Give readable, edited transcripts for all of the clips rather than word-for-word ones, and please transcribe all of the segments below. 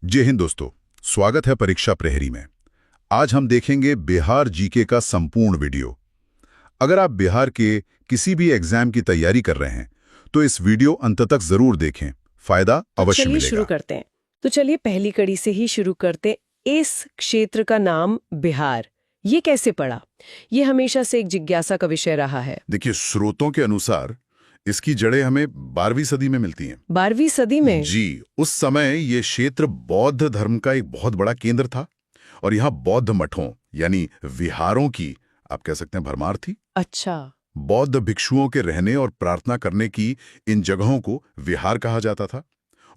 जय हिंद दोस्तों, स्वागत है परीक्षा प्रहरी में। आज हम देखेंगे बिहार जीके का संपूर्ण वीडियो। अगर आप बिहार के किसी भी एग्जाम की तैयारी कर रहे हैं तो इस वीडियो अंत तक जरूर देखें, फायदा अवश्य चलिए मिलेगा। शुरू करते हैं। तो चलिए पहली कड़ी से ही शुरू करते हैं। इस क्षेत्र का नाम बिहार, ये कैसे पड़ा? ये हमेशा से एक जिज्ञासा का विषय रहा है। देखिए, स्रोतों के अनुसार इसकी जड़ें हमें 12वीं सदी में मिलती हैं। 12वीं सदी में? जी, उस समय ये क्षेत्र बौद्ध धर्म का एक बहुत बड़ा केंद्र था और यहाँ बौद्ध मठों यानी विहारों की, आप कह सकते हैं, भरमार थी। अच्छा। बौद्ध भिक्षुओं के रहने और प्रार्थना करने की इन जगहों को विहार कहा जाता था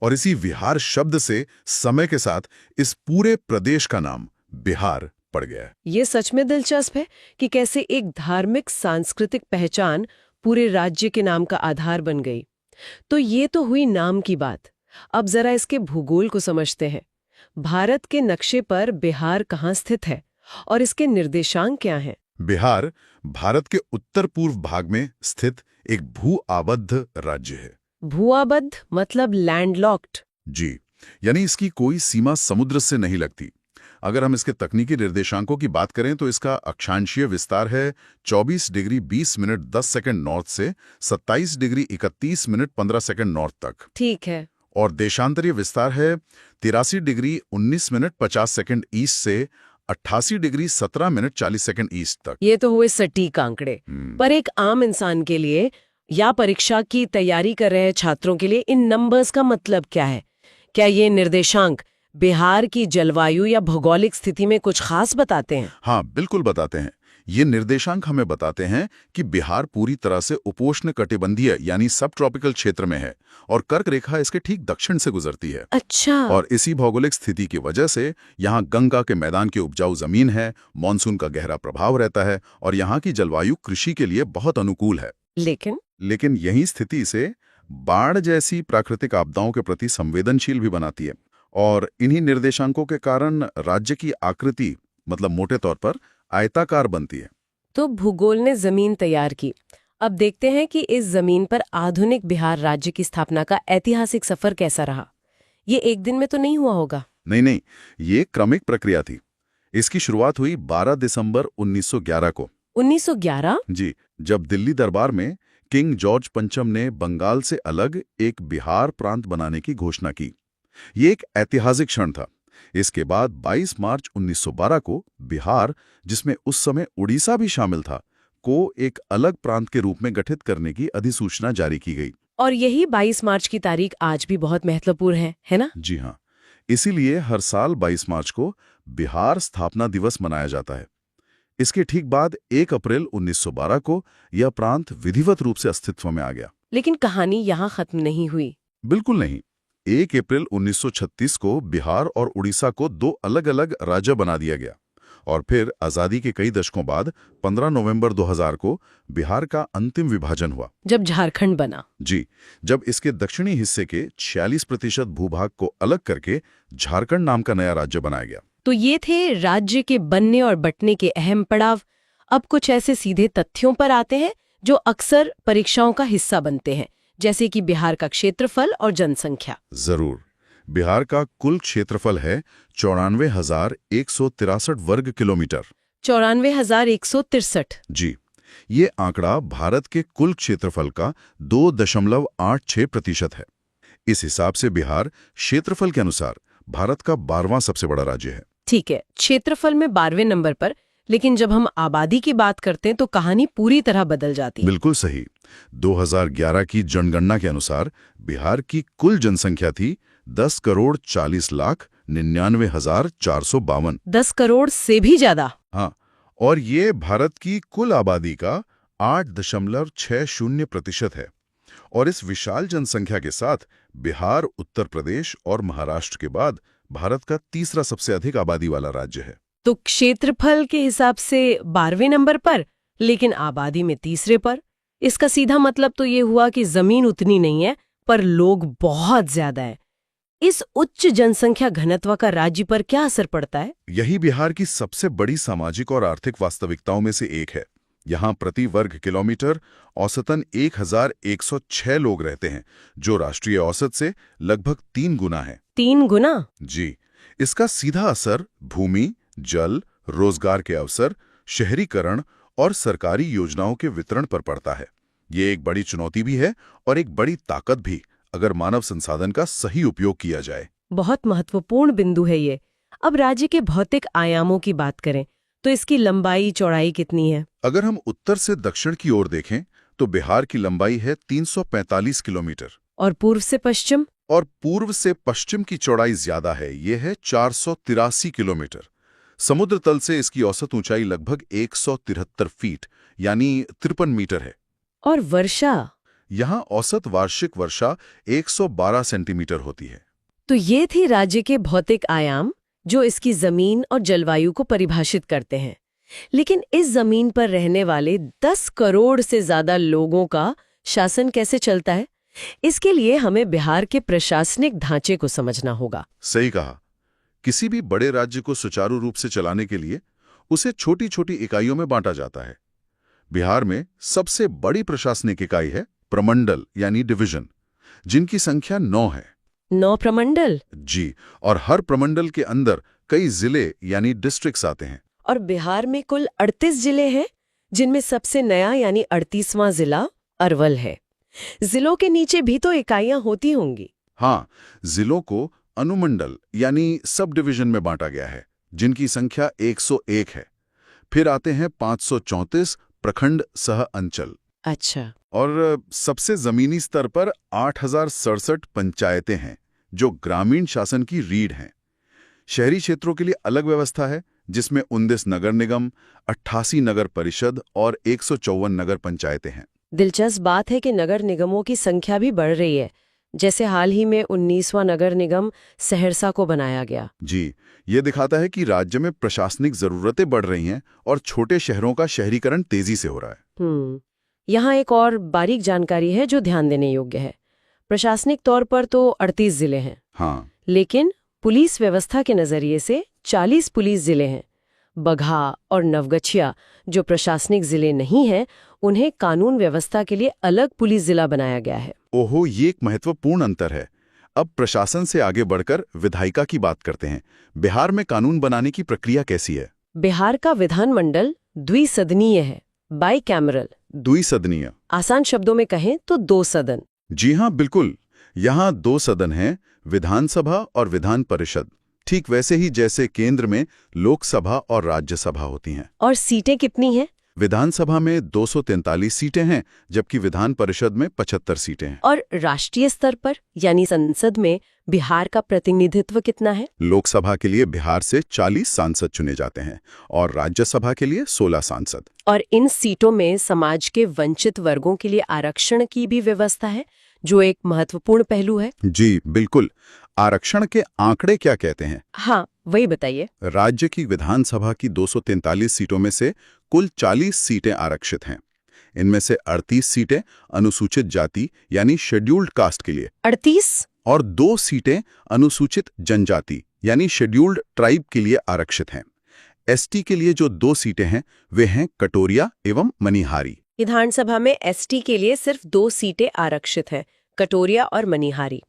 और इसी विहार शब्द से समय के साथ इस पूरे प्रदेश का नाम बिहार पड़ गया। ये सच में दिलचस्प है कि कैसे एक धार्मिक सांस्कृतिक पहचान पूरे राज्य के नाम का आधार बन गई। तो ये तो हुई नाम की बात। अब जरा इसके भूगोल को समझते हैं। भारत के नक्शे पर बिहार कहाँ स्थित है और इसके निर्देशांक क्या हैं? बिहार भारत के उत्तर पूर्व भाग में स्थित एक भू-आबद्ध राज्य है। भू-आबद्ध मतलब लैंडलॉक्ड? जी, यानी इसकी कोई सीमा समुद्र से नहीं लगती। अगर हम इसके तकनीकी निर्देशांकों की बात करें तो इसका अक्षांशीय विस्तार है 24 डिग्री 20 मिनट 10 सेकंड नॉर्थ से 27 डिग्री 31 मिनट 15 सेकंड नॉर्थ तक। ठीक है। और देशांतरीय विस्तार है 83 डिग्री 19 मिनट 50 सेकंड ईस्ट से 88 डिग्री 17 मिनट 40 सेकंड ईस्ट तक। ये तो हुए सटीक आंकड़े। पर एक आम इंसान के लिए या परीक्षा की तैयारी कर रहे छात्रों के लिए इन नंबर्स का मतलब क्या है? क्या ये निर्देशांक बिहार की जलवायु या भौगोलिक स्थिति में कुछ खास बताते हैं? हाँ, बिल्कुल बताते हैं। ये निर्देशांक हमें बताते हैं कि बिहार पूरी तरह से उपोष्ण कटिबंधीय यानी सब ट्रॉपिकल क्षेत्र में है और कर्क रेखा इसके ठीक दक्षिण से गुजरती है। अच्छा। और इसी भौगोलिक स्थिति की वजह से यहाँ गंगा के मैदान की उपजाऊ जमीन है, मानसून का गहरा प्रभाव रहता है और यहाँ की जलवायु कृषि के लिए बहुत अनुकूल है। लेकिन यही स्थिति से बाढ़ जैसी प्राकृतिक आपदाओं के प्रति संवेदनशील भी बनाती है और इन्हीं निर्देशांकों के कारण राज्य की आकृति मतलब मोटे तौर पर आयताकार बनती है। तो भूगोल ने जमीन तैयार की। अब देखते हैं कि इस जमीन पर आधुनिक बिहार राज्य की स्थापना का ऐतिहासिक सफर कैसा रहा। ये एक दिन में तो नहीं हुआ होगा? नहीं, ये क्रमिक प्रक्रिया थी। इसकी शुरुआत हुई 12 दिसंबर 1911 को। 1911? जी, जब दिल्ली दरबार में किंग जॉर्ज पंचम ने बंगाल से अलग एक बिहार प्रांत बनाने की घोषणा की। ये एक ऐतिहासिक क्षण था। इसके बाद 22 मार्च 1912 को बिहार, जिसमें उस समय उड़ीसा भी शामिल था, को एक अलग प्रांत के रूप में गठित करने की अधिसूचना जारी की गई। और यही 22 मार्च की तारीख आज भी बहुत महत्वपूर्ण है ना? जी हाँ, इसीलिए हर साल 22 मार्च को बिहार स्थापना दिवस मनाया जाता है। इसके ठीक बाद 1 अप्रैल 1912 को यह प्रांत विधिवत रूप से अस्तित्व में आ गया। लेकिन कहानी यहाँ खत्म नहीं हुई। बिल्कुल नहीं। 1 अप्रैल 1936 को बिहार और उड़ीसा को 2 अलग-अलग राज्य बना दिया गया और फिर आजादी के कई दशकों बाद 15 नवंबर 2000 को बिहार का अंतिम विभाजन हुआ, जब झारखंड बना। जी, जब इसके दक्षिणी हिस्से के 46% भूभाग को अलग करके झारखंड नाम का नया राज्य बनाया गया। तो ये थे राज्य के बनने और बंटने के अहम पड़ाव। अब कुछ ऐसे सीधे तथ्यों पर आते हैं जो अक्सर परीक्षाओं का हिस्सा बनते हैं, जैसे कि बिहार का क्षेत्रफल और जनसंख्या। जरूर। बिहार का कुल क्षेत्रफल है 94,163 वर्ग किलोमीटर। 94,163? जी, ये आंकड़ा भारत के कुल क्षेत्रफल का 2.86% है। इस हिसाब से बिहार क्षेत्रफल के अनुसार भारत का 12वां सबसे बड़ा राज्य है। ठीक है, क्षेत्रफल में 12वें नंबर पर, लेकिन जब हम आबादी की बात करते हैं तो कहानी पूरी तरह बदल जाती है। बिल्कुल सही। 2011 की जनगणना के अनुसार बिहार की कुल जनसंख्या थी 10,40,99,452। 10 करोड़ से भी ज्यादा? हाँ, और ये भारत की कुल आबादी का 8.60% है। और इस विशाल जनसंख्या के साथ बिहार उत्तर प्रदेश और महाराष्ट्र के बाद भारत का तीसरा सबसे अधिक आबादी वाला राज्य है। तो क्षेत्रफल के हिसाब से 12वें नंबर पर, लेकिन आबादी में तीसरे पर। इसका सीधा मतलब तो ये हुआ कि जमीन उतनी नहीं है पर लोग बहुत ज्यादा है। इस उच्च जनसंख्या घनत्व का राज्य पर क्या असर पड़ता है? यही बिहार की सबसे बड़ी सामाजिक और आर्थिक वास्तविकताओं में से एक है। यहाँ प्रति वर्ग किलोमीटर औसतन 1,106 लोग रहते हैं, जो राष्ट्रीय औसत से लगभग 3 गुना है। 3 गुना? जी, इसका सीधा असर भूमि, जल, रोजगार के अवसर, शहरीकरण और सरकारी योजनाओं के वितरण पर पड़ता है। ये एक बड़ी चुनौती भी है और एक बड़ी ताकत भी, अगर मानव संसाधन का सही उपयोग किया जाए। बहुत महत्वपूर्ण बिंदु है ये। अब राज्य के भौतिक आयामों की बात करें तो इसकी लंबाई चौड़ाई कितनी है? अगर हम उत्तर से दक्षिण की ओर देखें तो बिहार की लंबाई है 345 किलोमीटर। और पूर्व से पश्चिम? और पूर्व से पश्चिम की चौड़ाई ज्यादा है, ये है 483 किलोमीटर। समुद्र तल से इसकी औसत ऊंचाई लगभग 173 फीट यानी 53 मीटर है। और वर्षा? यहाँ औसत वार्षिक वर्षा 112 सेंटीमीटर होती है। तो ये थी राज्य के भौतिक आयाम जो इसकी जमीन और जलवायु को परिभाषित करते हैं। लेकिन इस जमीन पर रहने वाले 10 करोड़ से ज्यादा लोगों का शासन कैसे चलता है? इसके लिए हमें बिहार के प्रशासनिक ढांचे को समझना होगा। सही कहा। किसी भी बड़े राज्य को सुचारू रूप से चलाने के लिए उसे छोटी छोटी इकाइयों में बांटा जाता है। बिहार में सबसे बड़ी प्रशासनिक इकाई है प्रमंडल यानी डिवीजन, जिनकी संख्या 9 है। 9 प्रमंडल? जी, और हर प्रमंडल के अंदर कई जिले यानी डिस्ट्रिक्ट्स आते हैं। और बिहार में कुल 38 जिले हैं, जिनमें सबसे नया यानी 38वां जिला अरवल है। जिलों के नीचे भी तो इकाइयां होती होंगी। हाँ, जिलों को अनुमंडल यानी सब डिवीजन में बांटा गया है, जिनकी संख्या 101 है। फिर आते हैं 534 प्रखंड सह अंचल। अच्छा। और सबसे जमीनी स्तर पर 8067 पंचायतें हैं, जो ग्रामीण शासन की रीढ़ हैं। शहरी क्षेत्रों के लिए अलग व्यवस्था है, जिसमें 19 नगर निगम, 88 नगर परिषद और 154 नगर पंचायतें हैं। दिलचस्प बात है कि नगर निगमों की संख्या भी बढ़ रही है। जैसे हाल ही में 19वां नगर निगम सहरसा को बनाया गया। जी, ये दिखाता है कि राज्य में प्रशासनिक जरूरतें बढ़ रही हैं और छोटे शहरों का शहरीकरण तेजी से हो रहा है। यहाँ एक और बारीक जानकारी है जो ध्यान देने योग्य है। प्रशासनिक तौर पर तो 38 जिले हैं। हाँ, लेकिन पुलिस व्यवस्था के नजरिए से 40 पुलिस जिले हैं। बघा और नवगछिया, जो प्रशासनिक जिले नहीं हैं, उन्हें कानून व्यवस्था के लिए अलग पुलिस जिला बनाया गया है। ओहो, ये एक महत्वपूर्ण अंतर है। अब प्रशासन से आगे बढ़कर विधायिका की बात करते हैं। बिहार में कानून बनाने की प्रक्रिया कैसी है? बिहार का विधानमंडल द्विसदनीय है, बाइकैमरल। द्विसदनीय? आसान शब्दों में कहें तो 2 सदन। जी हाँ, बिल्कुल। यहाँ 2 सदन हैं, विधानसभा और विधान परिषद, ठीक वैसे ही जैसे केंद्र में लोकसभा और राज्यसभा होती हैं। और सीटें कितनी हैं? विधानसभा में 243 सीटें हैं, जबकि विधान परिषद में 75 सीटें हैं। और राष्ट्रीय स्तर पर यानी संसद में बिहार का प्रतिनिधित्व कितना है? लोकसभा के लिए बिहार से 40 सांसद चुने जाते हैं और राज्यसभा के लिए 16 सांसद। और इन सीटों में समाज के वंचित वर्गों के लिए आरक्षण की भी व्यवस्था है, जो एक महत्वपूर्ण पहलू है। जी बिल्कुल। आरक्षण के आंकड़े क्या कहते हैं? हाँ, वही बताइए। राज्य की विधानसभा की 243 सीटों में से कुल 40 सीटें आरक्षित हैं। इनमें से 38 सीटें अनुसूचित जाति यानी शेड्यूल्ड कास्ट के लिए, 38? और 2 सीटें अनुसूचित जनजाति यानी शेड्यूल्ड ट्राइब के लिए आरक्षित हैं। एसटी के लिए जो 2 सीटें हैं वे हैं कटोरिया एवं मनिहारी। विधानसभा में एसटी के लिए सिर्फ 2 सीटें आरक्षित हैं, कटोरिया और मनिहारी।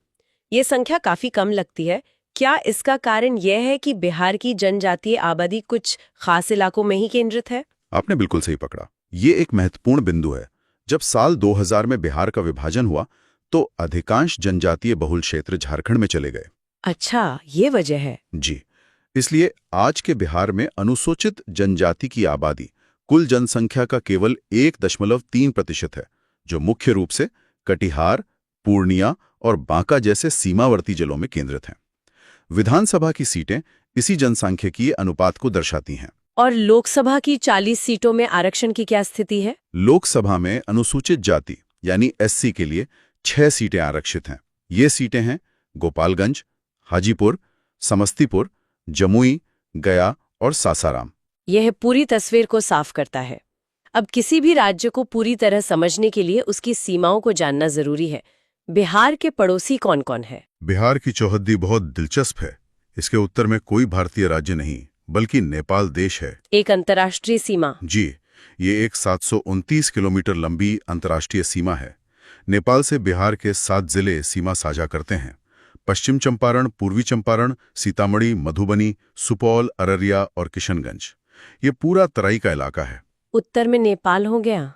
ये संख्या काफी कम लगती है। क्या इसका कारण यह है कि बिहार की जनजातीय आबादी कुछ खास इलाकों में ही केंद्रित है? आपने बिल्कुल सही पकड़ा। ये एक महत्वपूर्ण बिंदु है। जब साल 2000 में बिहार का विभाजन हुआ तो अधिकांश जनजातीय बहुल क्षेत्र झारखंड में चले गए। अच्छा, ये वजह है। जी, इसलिए आज के बिहार में अनुसूचित जनजाति की आबादी कुल जनसंख्या का केवल 1.3% है, जो मुख्य रूप से कटिहार, पूर्णिया और बांका जैसे सीमावर्ती जिलों में केंद्रित हैं। विधानसभा की सीटें इसी जनसांख्यिकीय अनुपात को दर्शाती हैं। और लोकसभा की 40 सीटों में आरक्षण की क्या स्थिति है? लोकसभा में अनुसूचित जाति यानी एससी के लिए 6 सीटें आरक्षित हैं। ये सीटें हैं गोपालगंज, हाजीपुर, समस्तीपुर, जमुई, गया और सासाराम। यह पूरी तस्वीर को साफ करता है। अब किसी भी राज्य को पूरी तरह समझने के लिए उसकी सीमाओं को जानना जरूरी है। बिहार के पड़ोसी कौन कौन है? बिहार की चौहद्दी बहुत दिलचस्प है। इसके उत्तर में कोई भारतीय राज्य नहीं बल्कि नेपाल देश है। एक अंतर्राष्ट्रीय सीमा? जी, ये एक 729 किलोमीटर लंबी अंतर्राष्ट्रीय सीमा है। नेपाल से बिहार के 7 जिले सीमा साझा करते हैं। पश्चिम चंपारण, पूर्वी चंपारण, सीतामढ़ी, मधुबनी, सुपौल, अररिया और किशनगंज, ये पूरा तराई का इलाका है। उत्तर में नेपाल हो गया।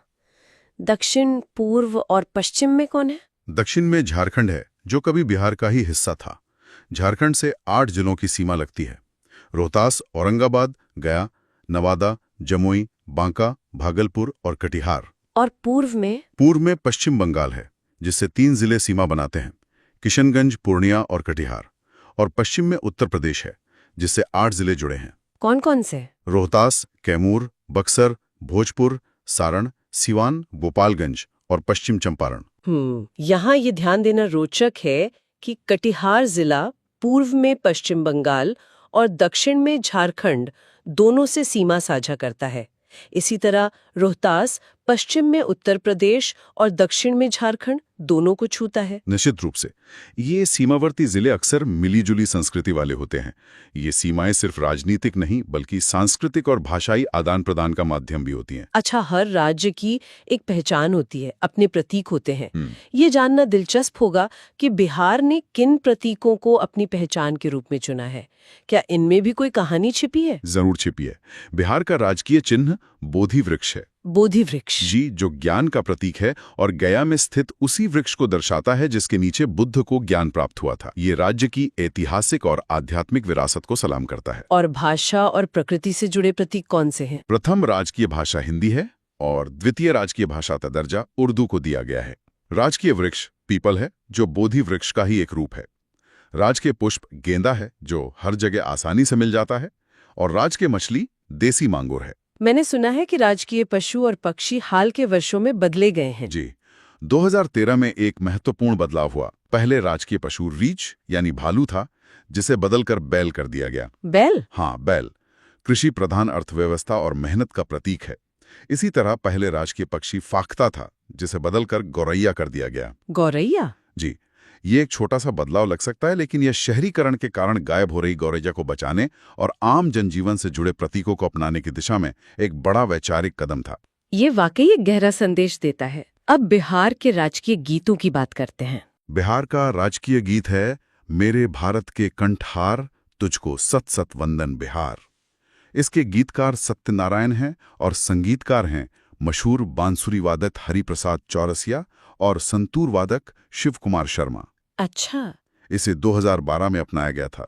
दक्षिण, पूर्व और पश्चिम में कौन है? दक्षिण में झारखंड है, जो कभी बिहार का ही हिस्सा था। झारखंड से 8 जिलों की सीमा लगती है: रोहतास, औरंगाबाद, गया, नवादा, जमुई, बांका, भागलपुर और कटिहार। और पूर्व में? पूर्व में पश्चिम बंगाल है, जिससे 3 जिले सीमा बनाते हैं: किशनगंज, पूर्णिया और कटिहार। और पश्चिम में उत्तर प्रदेश है, जिससे 8 जिले जुड़े हैं। कौन कौन से? रोहतास, कैमूर, बक्सर, भोजपुर, सारण, सिवान, गोपालगंज और पश्चिम चंपारण। यहाँ ये ध्यान देना रोचक है कि कटिहार जिला पूर्व में पश्चिम बंगाल और दक्षिण में झारखंड दोनों से सीमा साझा करता है। इसी तरह रोहतास पश्चिम में उत्तर प्रदेश और दक्षिण में झारखंड दोनों को छूता है। निश्चित रूप से ये सीमावर्ती जिले अक्सर मिलीजुली संस्कृति वाले होते हैं। ये सीमाएं सिर्फ राजनीतिक नहीं बल्कि सांस्कृतिक और भाषाई आदान प्रदान का माध्यम भी होती हैं। अच्छा, हर राज्य की एक पहचान होती है, अपने प्रतीक होते हैं। ये जानना दिलचस्प होगा कि बिहार ने किन प्रतीकों को अपनी पहचान के रूप में चुना है। क्या इनमें भी कोई कहानी छिपी है? जरूर छिपी है। बिहार का राजकीय चिन्ह बोधि वृक्ष है। बोधि वृक्ष जी, जो ज्ञान का प्रतीक है और गया में स्थित उसी वृक्ष को दर्शाता है जिसके नीचे बुद्ध को ज्ञान प्राप्त हुआ था। ये राज्य की ऐतिहासिक और आध्यात्मिक विरासत को सलाम करता है। और भाषा और प्रकृति से जुड़े प्रतीक कौन से हैं? प्रथम राजकीय भाषा हिंदी है और द्वितीय राजकीय भाषा का दर्जा उर्दू को दिया गया है। राजकीय वृक्ष पीपल है, जो बोधि वृक्ष का ही एक रूप है। राजकीय पुष्प गेंदा है, जो हर जगह आसानी से मिल जाता है। और राजकीय मछली देसी मांगुर है। मैंने सुना है कि राजकीय पशु और पक्षी हाल के वर्षों में बदले गए हैं। जी, 2013 में एक महत्वपूर्ण बदलाव हुआ। पहले राजकीय पशु रीछ यानी भालू था, जिसे बदलकर बैल कर दिया गया। बैल? हाँ, बैल कृषि प्रधान अर्थव्यवस्था और मेहनत का प्रतीक है। इसी तरह पहले राजकीय पक्षी फाख्ता था, जिसे बदलकर गौरैया कर दिया गया। गौरैया? जी, ये एक छोटा सा बदलाव लग सकता है, लेकिन यह शहरीकरण के कारण गायब हो रही गौरैया को बचाने और आम जनजीवन से जुड़े प्रतीकों को अपनाने की दिशा में एक बड़ा वैचारिक कदम था। ये वाकई एक गहरा संदेश देता है। अब बिहार के राजकीय गीतों की बात करते हैं। बिहार का राजकीय गीत है मेरे भारत के कंठहार, तुझको सत सत वंदन बिहार। इसके गीतकार सत्यनारायण हैं और संगीतकार हैं मशहूर बांसुरी वादक हरिप्रसाद चौरसिया और संतूर वादक शिव कुमार शर्मा। अच्छा। इसे 2012 में अपनाया गया था।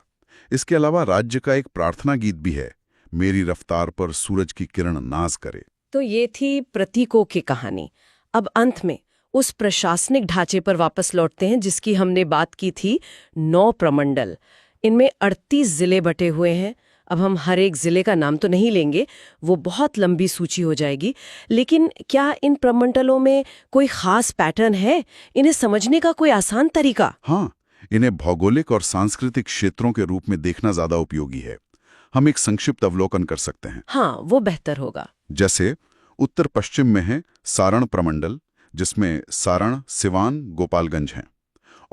इसके अलावा राज्य का एक प्रार्थना गीत भी है, मेरी रफ्तार पर सूरज की किरण नाज करे। तो ये थी प्रतीकों की कहानी। अब अंत में उस प्रशासनिक ढांचे पर वापस लौटते हैं जिसकी हमने बात की थी। 9 प्रमंडल, इनमें 38 जिले बटे हुए हैं। अब हम हर एक जिले का नाम तो नहीं लेंगे, वो बहुत लंबी सूची हो जाएगी। लेकिन क्या इन प्रमंडलों में कोई खास पैटर्न है? इन्हें समझने का कोई आसान तरीका? हाँ, इन्हें भौगोलिक और सांस्कृतिक क्षेत्रों के रूप में देखना ज्यादा उपयोगी है। हम एक संक्षिप्त अवलोकन कर सकते हैं। हाँ, वो बेहतर होगा। जैसे उत्तर पश्चिम में है सारण प्रमंडल, जिसमें सारण, सिवान, गोपालगंज हैं।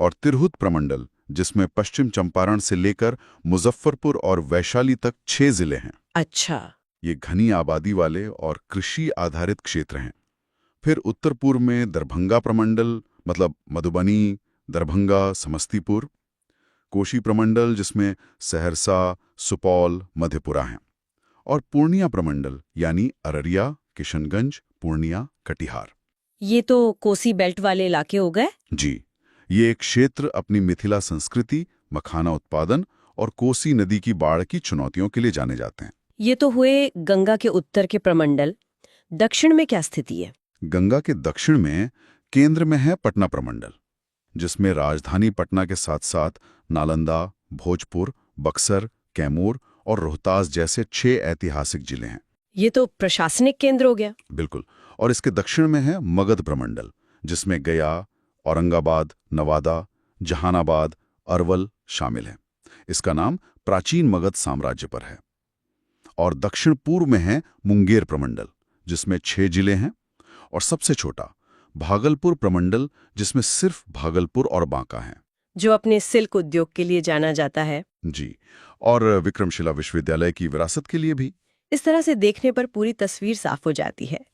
और तिरहुत प्रमंडल, जिसमें पश्चिम चंपारण से लेकर मुजफ्फरपुर और वैशाली तक 6 जिले हैं। अच्छा। ये घनी आबादी वाले और कृषि आधारित क्षेत्र हैं। फिर उत्तर पूर्व में दरभंगा प्रमंडल, मतलब मधुबनी, दरभंगा, समस्तीपुर। कोशी प्रमंडल, जिसमें सहरसा, सुपौल, मधेपुरा हैं। और पूर्णिया प्रमंडल, यानी अररिया, किशनगंज, पूर्णिया, कटिहार। ये तो कोसी बेल्ट वाले इलाके हो गए। जी, ये एक क्षेत्र अपनी मिथिला संस्कृति, मखाना उत्पादन और कोसी नदी की बाढ़ की चुनौतियों के लिए जाने जाते हैं। ये तो हुए गंगा के उत्तर के प्रमंडल। दक्षिण में क्या स्थिति है? गंगा के दक्षिण में केंद्र में है पटना प्रमंडल, जिसमें राजधानी पटना के साथ साथ नालंदा, भोजपुर, बक्सर, कैमूर और रोहतास जैसे 6 ऐतिहासिक जिले हैं। ये तो प्रशासनिक केंद्र हो गया। बिल्कुल। और इसके दक्षिण में है मगध प्रमंडल, जिसमें गया, औरंगाबाद, नवादा, जहानाबाद, अरवल शामिल हैं। इसका नाम प्राचीन मगध साम्राज्य पर है। और दक्षिण पूर्व में है मुंगेर प्रमंडल, जिसमें 6 जिले हैं। और सबसे छोटा भागलपुर प्रमंडल, जिसमें सिर्फ भागलपुर और बांका हैं, जो अपने सिल्क उद्योग के लिए जाना जाता है। जी, और विक्रमशिला विश्वविद्यालय की विरासत के लिए भी। इस तरह से देखने पर पूरी तस्वीर साफ हो जाती है।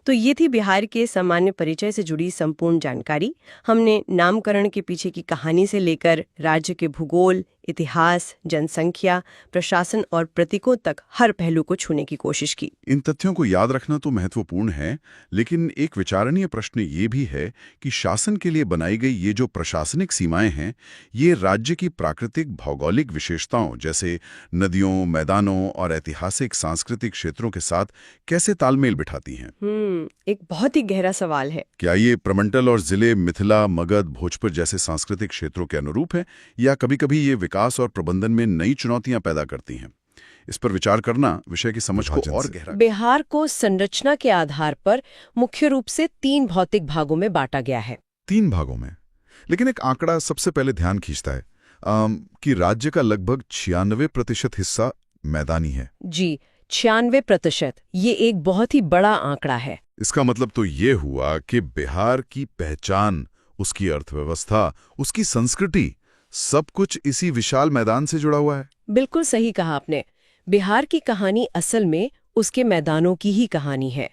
तो ये थी बिहार के सामान्य परिचय से जुड़ी संपूर्ण जानकारी। हमने नामकरण के पीछे की कहानी से लेकर राज्य के भूगोल, इतिहास, जनसंख्या, प्रशासन और प्रतीकों तक हर पहलू को छूने की कोशिश की। इन तथ्यों को याद रखना तो महत्वपूर्ण है, लेकिन एक विचारणीय प्रश्न ये भी है कि शासन के लिए बनाई गई ये जो प्रशासनिक सीमाएं हैं, ये राज्य की प्राकृतिक भौगोलिक विशेषताओं जैसे नदियों, मैदानों और ऐतिहासिक सांस्कृतिक क्षेत्रों के साथ कैसे तालमेल बिठाती हैं? एक बहुत ही गहरा सवाल है। क्या ये प्रमंडल और जिले मिथिला, मगध, भोजपुर जैसे सांस्कृतिक क्षेत्रों के अनुरूप है, या कभी-कभी ये विकास और प्रबंधन में नई चुनौतियां पैदा करती हैं? इस पर विचार करना विषय की समझ को और गहरा। बिहार को संरचना के आधार पर मुख्य रूप से 3 भौतिक भागों में बांटा गया है। 3 भागों में? लेकिन एक आंकड़ा सबसे पहले ध्यान खींचता है कि राज्य का लगभग 96% हिस्सा मैदानी है। जी, 96%। ये एक बहुत ही बड़ा आंकड़ा है। इसका मतलब तो ये हुआ कि बिहार की पहचान, उसकी अर्थव्यवस्था, उसकी संस्कृति, सब कुछ इसी विशाल मैदान से जुड़ा हुआ है। बिल्कुल सही कहा आपने। बिहार की कहानी असल में उसके मैदानों की ही कहानी है।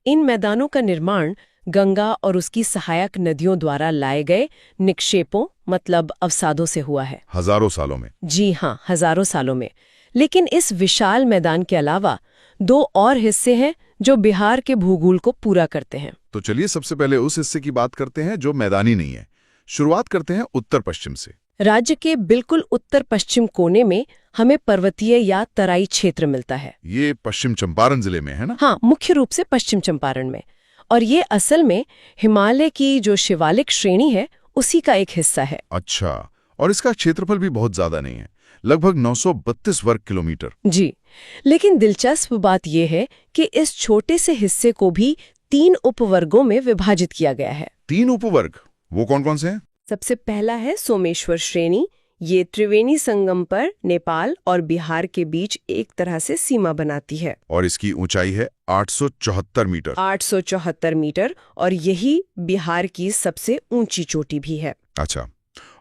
इन मैदानों का निर्माण गंगा और उसकी सहायक नदियों द्वारा लाए गए निक्षेपों मतलब अवसादों से हुआ है। हजारों सालों में? जी हाँ, हजारों सालों में। लेकिन इस विशाल मैदान के अलावा 2 और हिस्से हैं जो बिहार के भूगोल को पूरा करते हैं। तो चलिए सबसे पहले उस हिस्से की बात करते हैं जो मैदानी नहीं है। शुरुआत करते हैं उत्तर पश्चिम से। राज्य के बिल्कुल उत्तर पश्चिम कोने में हमें पर्वतीय या तराई क्षेत्र मिलता है। ये पश्चिम चंपारण जिले में है ना? हाँ, मुख्य रूप से पश्चिम चंपारण में। और ये असल में हिमालय की जो शिवालिक श्रेणी है उसी का एक हिस्सा है। अच्छा, और इसका क्षेत्रफल भी बहुत ज्यादा नहीं है, लगभग 932 वर्ग किलोमीटर। जी, लेकिन दिलचस्प बात यह है कि इस छोटे से हिस्से को भी 3 उपवर्गों में विभाजित किया गया है। 3 उपवर्ग? वो कौन कौन से हैं? सबसे पहला है सोमेश्वर श्रेणी। ये त्रिवेणी संगम पर नेपाल और बिहार के बीच एक तरह से सीमा बनाती है। और इसकी ऊंचाई है 874 मीटर। 874 मीटर, और यही बिहार की सबसे ऊंची चोटी भी है। अच्छा,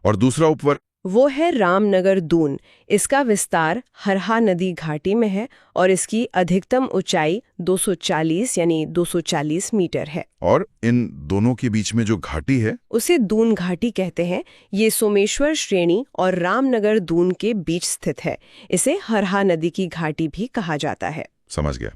और दूसरा उपवर्ग? वो है रामनगर दून। इसका विस्तार हरहा नदी घाटी में है और इसकी अधिकतम ऊंचाई 240 मीटर है। और इन दोनों के बीच में जो घाटी है उसे दून घाटी कहते हैं। ये सोमेश्वर श्रेणी और रामनगर दून के बीच स्थित है। इसे हरहा नदी की घाटी भी कहा जाता है। समझ गया।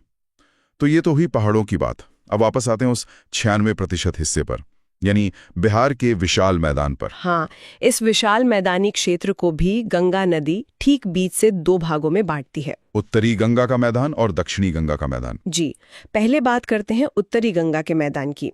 तो ये तो हुई पहाड़ों की बात। अब वापस आते हैं उस 96% हिस्से पर, यानी बिहार के विशाल मैदान पर। हाँ, इस विशाल मैदानी क्षेत्र को भी गंगा नदी ठीक बीच से 2 भागों में बांटती है। उत्तरी गंगा का मैदान और दक्षिणी गंगा का मैदान। जी, पहले बात करते हैं उत्तरी गंगा के मैदान की।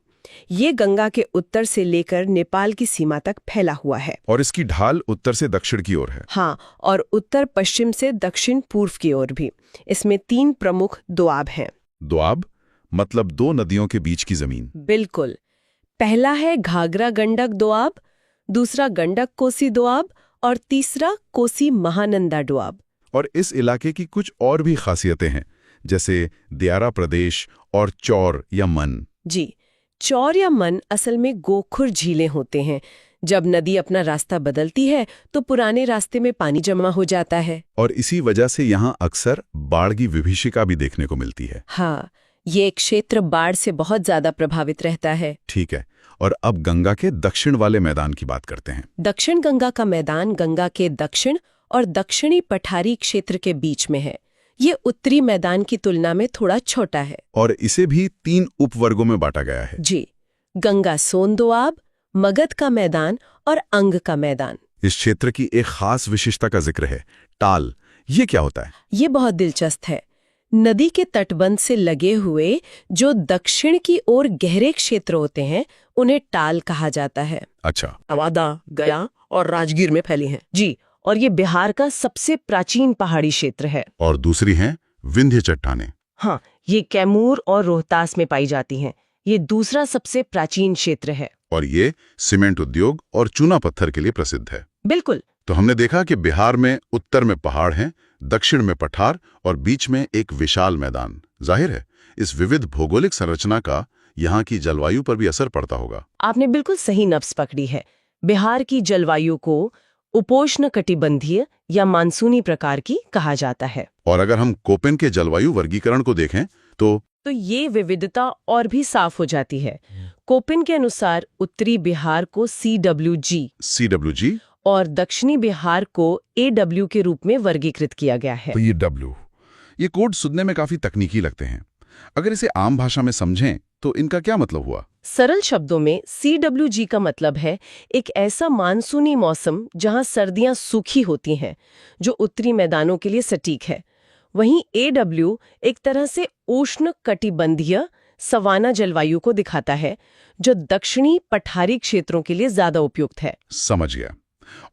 ये गंगा के उत्तर से लेकर नेपाल की सीमा तक फैला हुआ है। और इसकी ढाल उत्तर से दक्षिण की ओर है। हाँ, और उत्तर पश्चिम से दक्षिण पूर्व की ओर भी। इसमें 3 प्रमुख दोआब हैं। दोआब मतलब 2 नदियों के बीच की जमीन? बिल्कुल। पहला है घाघरा गंडक दोआब, दूसरा गंडक कोसी दोआब और तीसरा कोसी महानंदा दोआब। और इस इलाके की कुछ और भी खासियतें हैं, जैसे दियारा प्रदेश और चौर या मन। जी, चौर या मन असल में गोखुर झीलें होते हैं। जब नदी अपना रास्ता बदलती है तो पुराने रास्ते में पानी जमा हो जाता है। और इसी वजह से यहाँ अक्सर बाढ़ की विभीषिका भी देखने को मिलती है। हाँ, ये क्षेत्र बाढ़ से बहुत ज्यादा प्रभावित रहता है। ठीक है, और अब गंगा के दक्षिण वाले मैदान की बात करते हैं। दक्षिण गंगा का मैदान गंगा के दक्षिण और दक्षिणी पठारी क्षेत्र के बीच में है। ये उत्तरी मैदान की तुलना में थोड़ा छोटा है। और इसे भी 3 उपवर्गों में बांटा गया है। जी, गंगा सोन दोआब, मगध का मैदान और अंग का मैदान। इस क्षेत्र की एक खास विशेषता का जिक्र है, टाल। ये क्या होता है? ये बहुत दिलचस्प है। नदी के तटबंध से लगे हुए जो दक्षिण की ओर गहरे क्षेत्र होते हैं उन्हें टाल कहा जाता है। अच्छा। नवादा, गया और राजगीर में फैली हैं। जी, और ये बिहार का सबसे प्राचीन पहाड़ी क्षेत्र है। और दूसरी हैं विंध्य चट्टानें। हाँ, ये कैमूर और रोहतास में पाई जाती हैं। ये दूसरा सबसे प्राचीन क्षेत्र है। और ये सीमेंट उद्योग और चूना पत्थर के लिए प्रसिद्ध है। बिल्कुल। तो हमने देखा कि बिहार में उत्तर में पहाड़ हैं, दक्षिण में पठार और बीच में एक विशाल मैदान। जाहिर है इस विविध भौगोलिक संरचना का यहाँ की जलवायु पर भी असर पड़ता होगा। आपने बिल्कुल सही नब्ज पकड़ी है। बिहार की जलवायु को उपोष्ण कटिबंधीय या मानसूनी प्रकार की कहा जाता है। और अगर हम कोपेन के जलवायु वर्गीकरण को देखें तो तो ये विविधता और भी साफ हो जाती है। कोपिन के अनुसार उत्तरी बिहार को CWG और दक्षिणी बिहार को AW के रूप में वर्गीकृत किया गया है। तो ये W, ये कोड सुनने में काफी तकनीकी लगते हैं। अगर इसे आम भाषा में समझें तो इनका क्या मतलब हुआ? सरल शब्दों में CWG का मतलब है एक ऐसा मानसूनी मौसम जहां सर्दियां सूखी होती हैं, जो उत्तरी मैदानों के लिए सटीक है। वहीं AW एक तरह से उष्ण कटिबंधीय सवाना जलवायु को दिखाता है, जो दक्षिणी पठारी क्षेत्रों के लिए ज्यादा उपयुक्त है। समझ गया।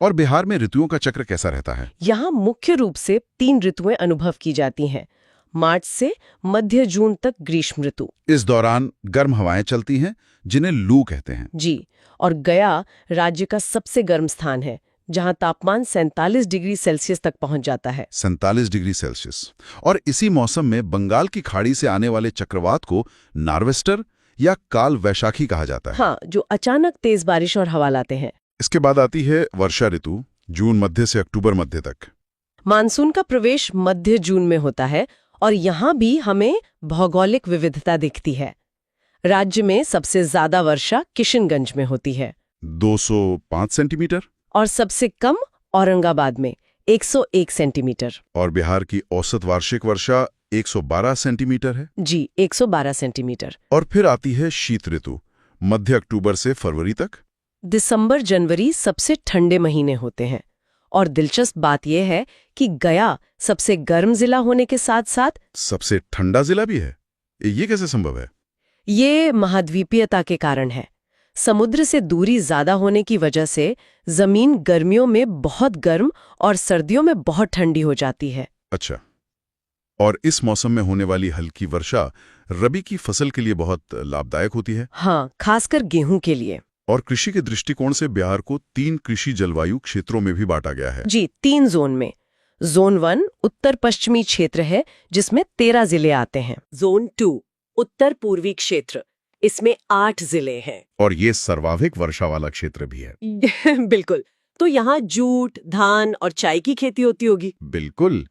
और बिहार में ऋतुओं का चक्र कैसा रहता है? यहाँ मुख्य रूप से 3 ऋतुएं अनुभव की जाती हैं। मार्च से मध्य जून तक ग्रीष्म ऋतु। इस दौरान गर्म हवाएं चलती हैं, जिन्हें लू कहते हैं। जी, और गया राज्य का सबसे गर्म स्थान है, जहां तापमान 47 डिग्री सेल्सियस तक पहुंच जाता है। 47 डिग्री सेल्सियस। और इसी मौसम में बंगाल की खाड़ी से आने वाले चक्रवात को नार्वेस्टर या काल वैशाखी कहा जाता है। हाँ, जो अचानक तेज बारिश और हवा लाते हैं। इसके बाद आती है वर्षा ऋतु, जून मध्य से अक्टूबर मध्य तक। मानसून का प्रवेश मध्य जून में होता है और यहाँ भी हमें भौगोलिक विविधता दिखती है। राज्य में सबसे ज्यादा वर्षा किशनगंज में होती है 205 सेंटीमीटर, और सबसे कम औरंगाबाद में 101 सेंटीमीटर। और बिहार की औसत वार्षिक वर्षा 112 सेंटीमीटर है। जी, 112 सेंटीमीटर। और फिर आती है शीत ऋतु, मध्य अक्टूबर से फरवरी तक। दिसंबर जनवरी सबसे ठंडे महीने होते हैं। और दिलचस्प बात यह है कि गया सबसे गर्म जिला होने के साथ साथ सबसे ठंडा जिला भी है। ये कैसे संभव है? ये महाद्वीपीयता के कारण है। समुद्र से दूरी ज्यादा होने की वजह से जमीन गर्मियों में बहुत गर्म और सर्दियों में बहुत ठंडी हो जाती है। अच्छा। और इस मौसम में होने वाली हल्की वर्षा रबी की फसल के लिए बहुत लाभदायक होती है। हाँ, खासकर गेहूं के लिए। और कृषि के दृष्टिकोण से बिहार को 3 कृषि जलवायु क्षेत्रों में भी बांटा गया है। जी, 3 जोन में। जोन 1 उत्तर पश्चिमी क्षेत्र है, जिसमें 13 जिले आते हैं। जोन 2 उत्तर पूर्वी क्षेत्र, इसमें 8 जिले हैं। और ये सर्वाधिक वर्षा वाला क्षेत्र भी है। बिल्कुल। तो यहाँ जूट, धान और चाय की खेती होती होगी। बिल्कुल।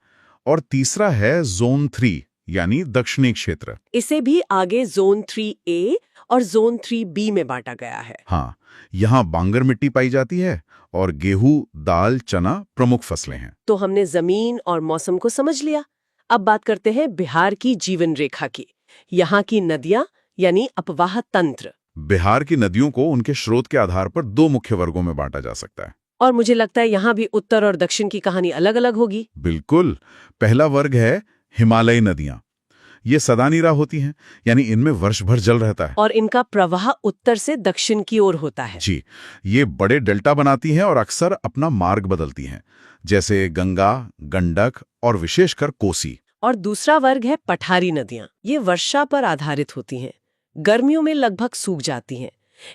और तीसरा है जोन 3 यानी दक्षिणी क्षेत्र। इसे भी आगे जोन 3A और जोन 3B में बांटा गया है। हाँ, यहाँ बांगर मिट्टी पाई जाती है और गेहूं, दाल, चना प्रमुख फसलें हैं। तो हमने जमीन और मौसम को समझ लिया। अब बात करते हैं बिहार की जीवन रेखा की। यहाँ की नदियां यानी अपवाह तंत्र। बिहार की नदियों को उनके स्रोत के आधार पर 2 मुख्य वर्गों में बांटा जा सकता है। और मुझे लगता है यहाँ भी उत्तर और दक्षिण की कहानी अलग अलग होगी। बिल्कुल। पहला वर्ग है हिमालयी नदियां। ये सदानीरा होती हैं, यानी इनमें वर्ष भर जल रहता है। और इनका प्रवाह उत्तर से दक्षिण की ओर होता है। जी, ये बड़े डेल्टा बनाती हैं और अक्सर अपना मार्ग बदलती हैं, जैसे गंगा, गंडक और विशेषकर कोसी। और दूसरा वर्ग है पठारी नदियां। ये वर्षा पर आधारित होती हैं, गर्मियों में लगभग सूख जाती हैं।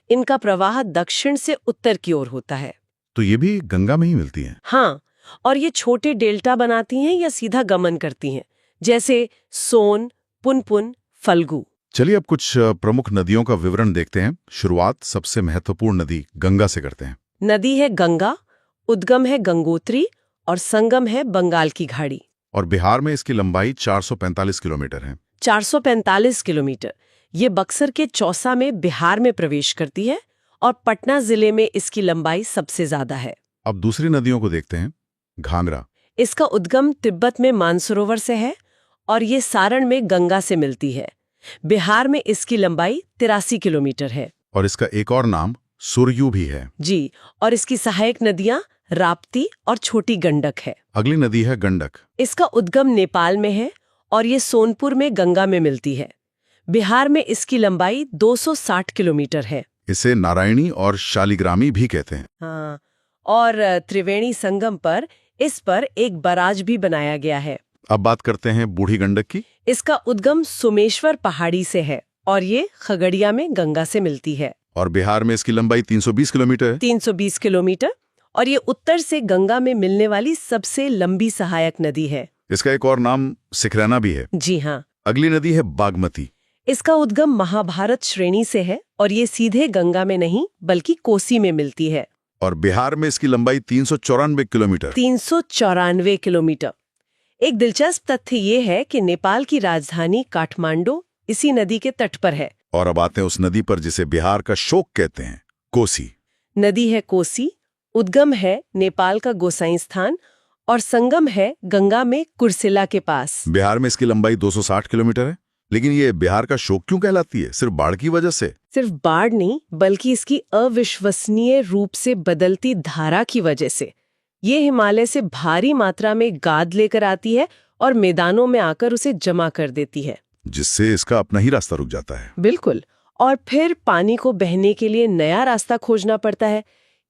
इनका प्रवाह दक्षिण से उत्तर की ओर होता है। तो ये भी गंगा में ही मिलती हैं? हाँ, और ये छोटे डेल्टा बनाती हैं या सीधा गमन करती हैं, जैसे सोन, पुनपुन, फल्गु। चलिए अब कुछ प्रमुख नदियों का विवरण देखते हैं। शुरुआत सबसे महत्वपूर्ण नदी गंगा से करते हैं। नदी है गंगा, उद्गम है गंगोत्री और संगम है बंगाल की खाड़ी। और बिहार में इसकी लंबाई 445 किलोमीटर है। 445 किलोमीटर। ये बक्सर के चौसा में बिहार में प्रवेश करती है और पटना जिले में इसकी लंबाई सबसे ज्यादा है। अब दूसरी नदियों को देखते हैं। घाघरा। इसका उद्गम तिब्बत में मानसरोवर से है और ये सारण में गंगा से मिलती है। बिहार में इसकी लंबाई 83 किलोमीटर है। और इसका एक और नाम सुरयू भी है। जी, और इसकी सहायक नदियां राप्ती और छोटी गंडक है। अगली नदी है गंडक। इसका उद्गम नेपाल में है और ये सोनपुर में गंगा में मिलती है। बिहार में इसकी लंबाई 260 किलोमीटर है। इसे नारायणी और शालिग्रामी भी कहते हैं। हाँ, और त्रिवेणी संगम पर इस पर एक बराज भी बनाया गया है। अब बात करते हैं बूढ़ी गंडक की। इसका उद्गम सोमेश्वर पहाड़ी से है और ये खगड़िया में गंगा से मिलती है। और बिहार में इसकी लंबाई 320 किलोमीटर है। 320 किलोमीटर, और ये उत्तर से गंगा में मिलने वाली सबसे लंबी सहायक नदी है। इसका एक और नाम सिखरैना भी है। जी हाँ। अगली नदी है बागमती। इसका उद्गम महाभारत श्रेणी से है और ये सीधे गंगा में नहीं बल्कि कोसी में मिलती है। और बिहार में इसकी लंबाई 394 किलोमीटर। 394 किलोमीटर। एक दिलचस्प तथ्य ये है कि नेपाल की राजधानी काठमांडू इसी नदी के तट पर है। और अब आते हैं उस नदी पर जिसे बिहार का शोक कहते हैं, कोसी। नदी है कोसी, उद्गम है नेपाल का गोसाई स्थान और संगम है गंगा में कुर्सेला के पास। बिहार में इसकी लंबाई 260 किलोमीटर है, लेकिन ये बिहार का शोक क्यों कहलाती है? सिर्फ बाढ़ की वजह से? सिर्फ बाढ़ नहीं, बल्कि इसकी अविश्वसनीय रूप से बदलती धारा की वजह से। ये हिमालय से भारी मात्रा में गाद लेकर आती है और मैदानों में आकर उसे जमा कर देती है, जिससे इसका अपना ही रास्ता रुक जाता है। बिल्कुल। और फिर पानी को बहने के लिए नया रास्ता खोजना पड़ता है।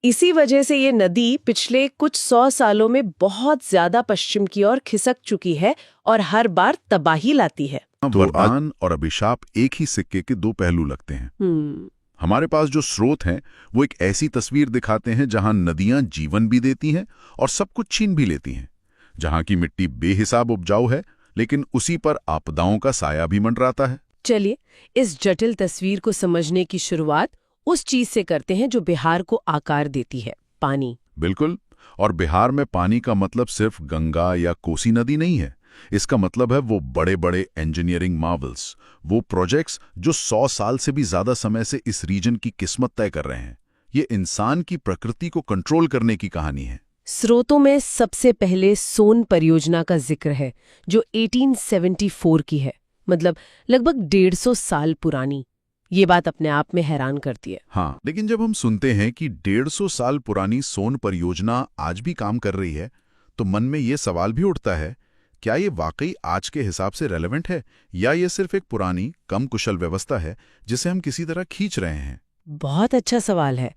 इसी वजह से ये नदी पिछले कुछ 100 सालों में बहुत ज्यादा पश्चिम की ओर खिसक चुकी है और हर बार तबाही लाती है। वरदान और अभिशाप एक ही सिक्के के दो पहलू लगते हैं। हमारे पास जो स्रोत हैं वो एक ऐसी तस्वीर दिखाते हैं जहां नदियां जीवन भी देती हैं और सब कुछ छीन भी लेती हैं, जहां की मिट्टी बेहिसाब उपजाऊ है लेकिन उसी पर आपदाओं का साया भी मंडराता है। चलिए इस जटिल तस्वीर को समझने की शुरुआत उस चीज से करते हैं जो बिहार को आकार देती है, पानी। बिल्कुल। और बिहार में पानी का मतलब सिर्फ गंगा या कोसी नदी नहीं है। इसका मतलब है वो बड़े बड़े इंजीनियरिंग मार्वल्स, वो प्रोजेक्ट्स जो 100 साल से भी ज्यादा समय से इस रीजन की किस्मत तय कर रहे हैं। ये इंसान की प्रकृति को कंट्रोल करने की कहानी है। स्रोतों में सबसे पहले सोन परियोजना का जिक्र है, जो 1874 की है, मतलब लगभग 150 साल पुरानी। ये बात अपने आप में हैरान करती है। हाँ, लेकिन जब हम सुनते हैं कि 150 साल पुरानी सोन परियोजना आज भी काम कर रही है, तो मन में ये सवाल भी उठता है, क्या ये वाकई आज के हिसाब से रेलेवेंट है या ये सिर्फ एक पुरानी कम कुशल व्यवस्था है जिसे हम किसी तरह खींच रहे हैं? बहुत अच्छा सवाल है।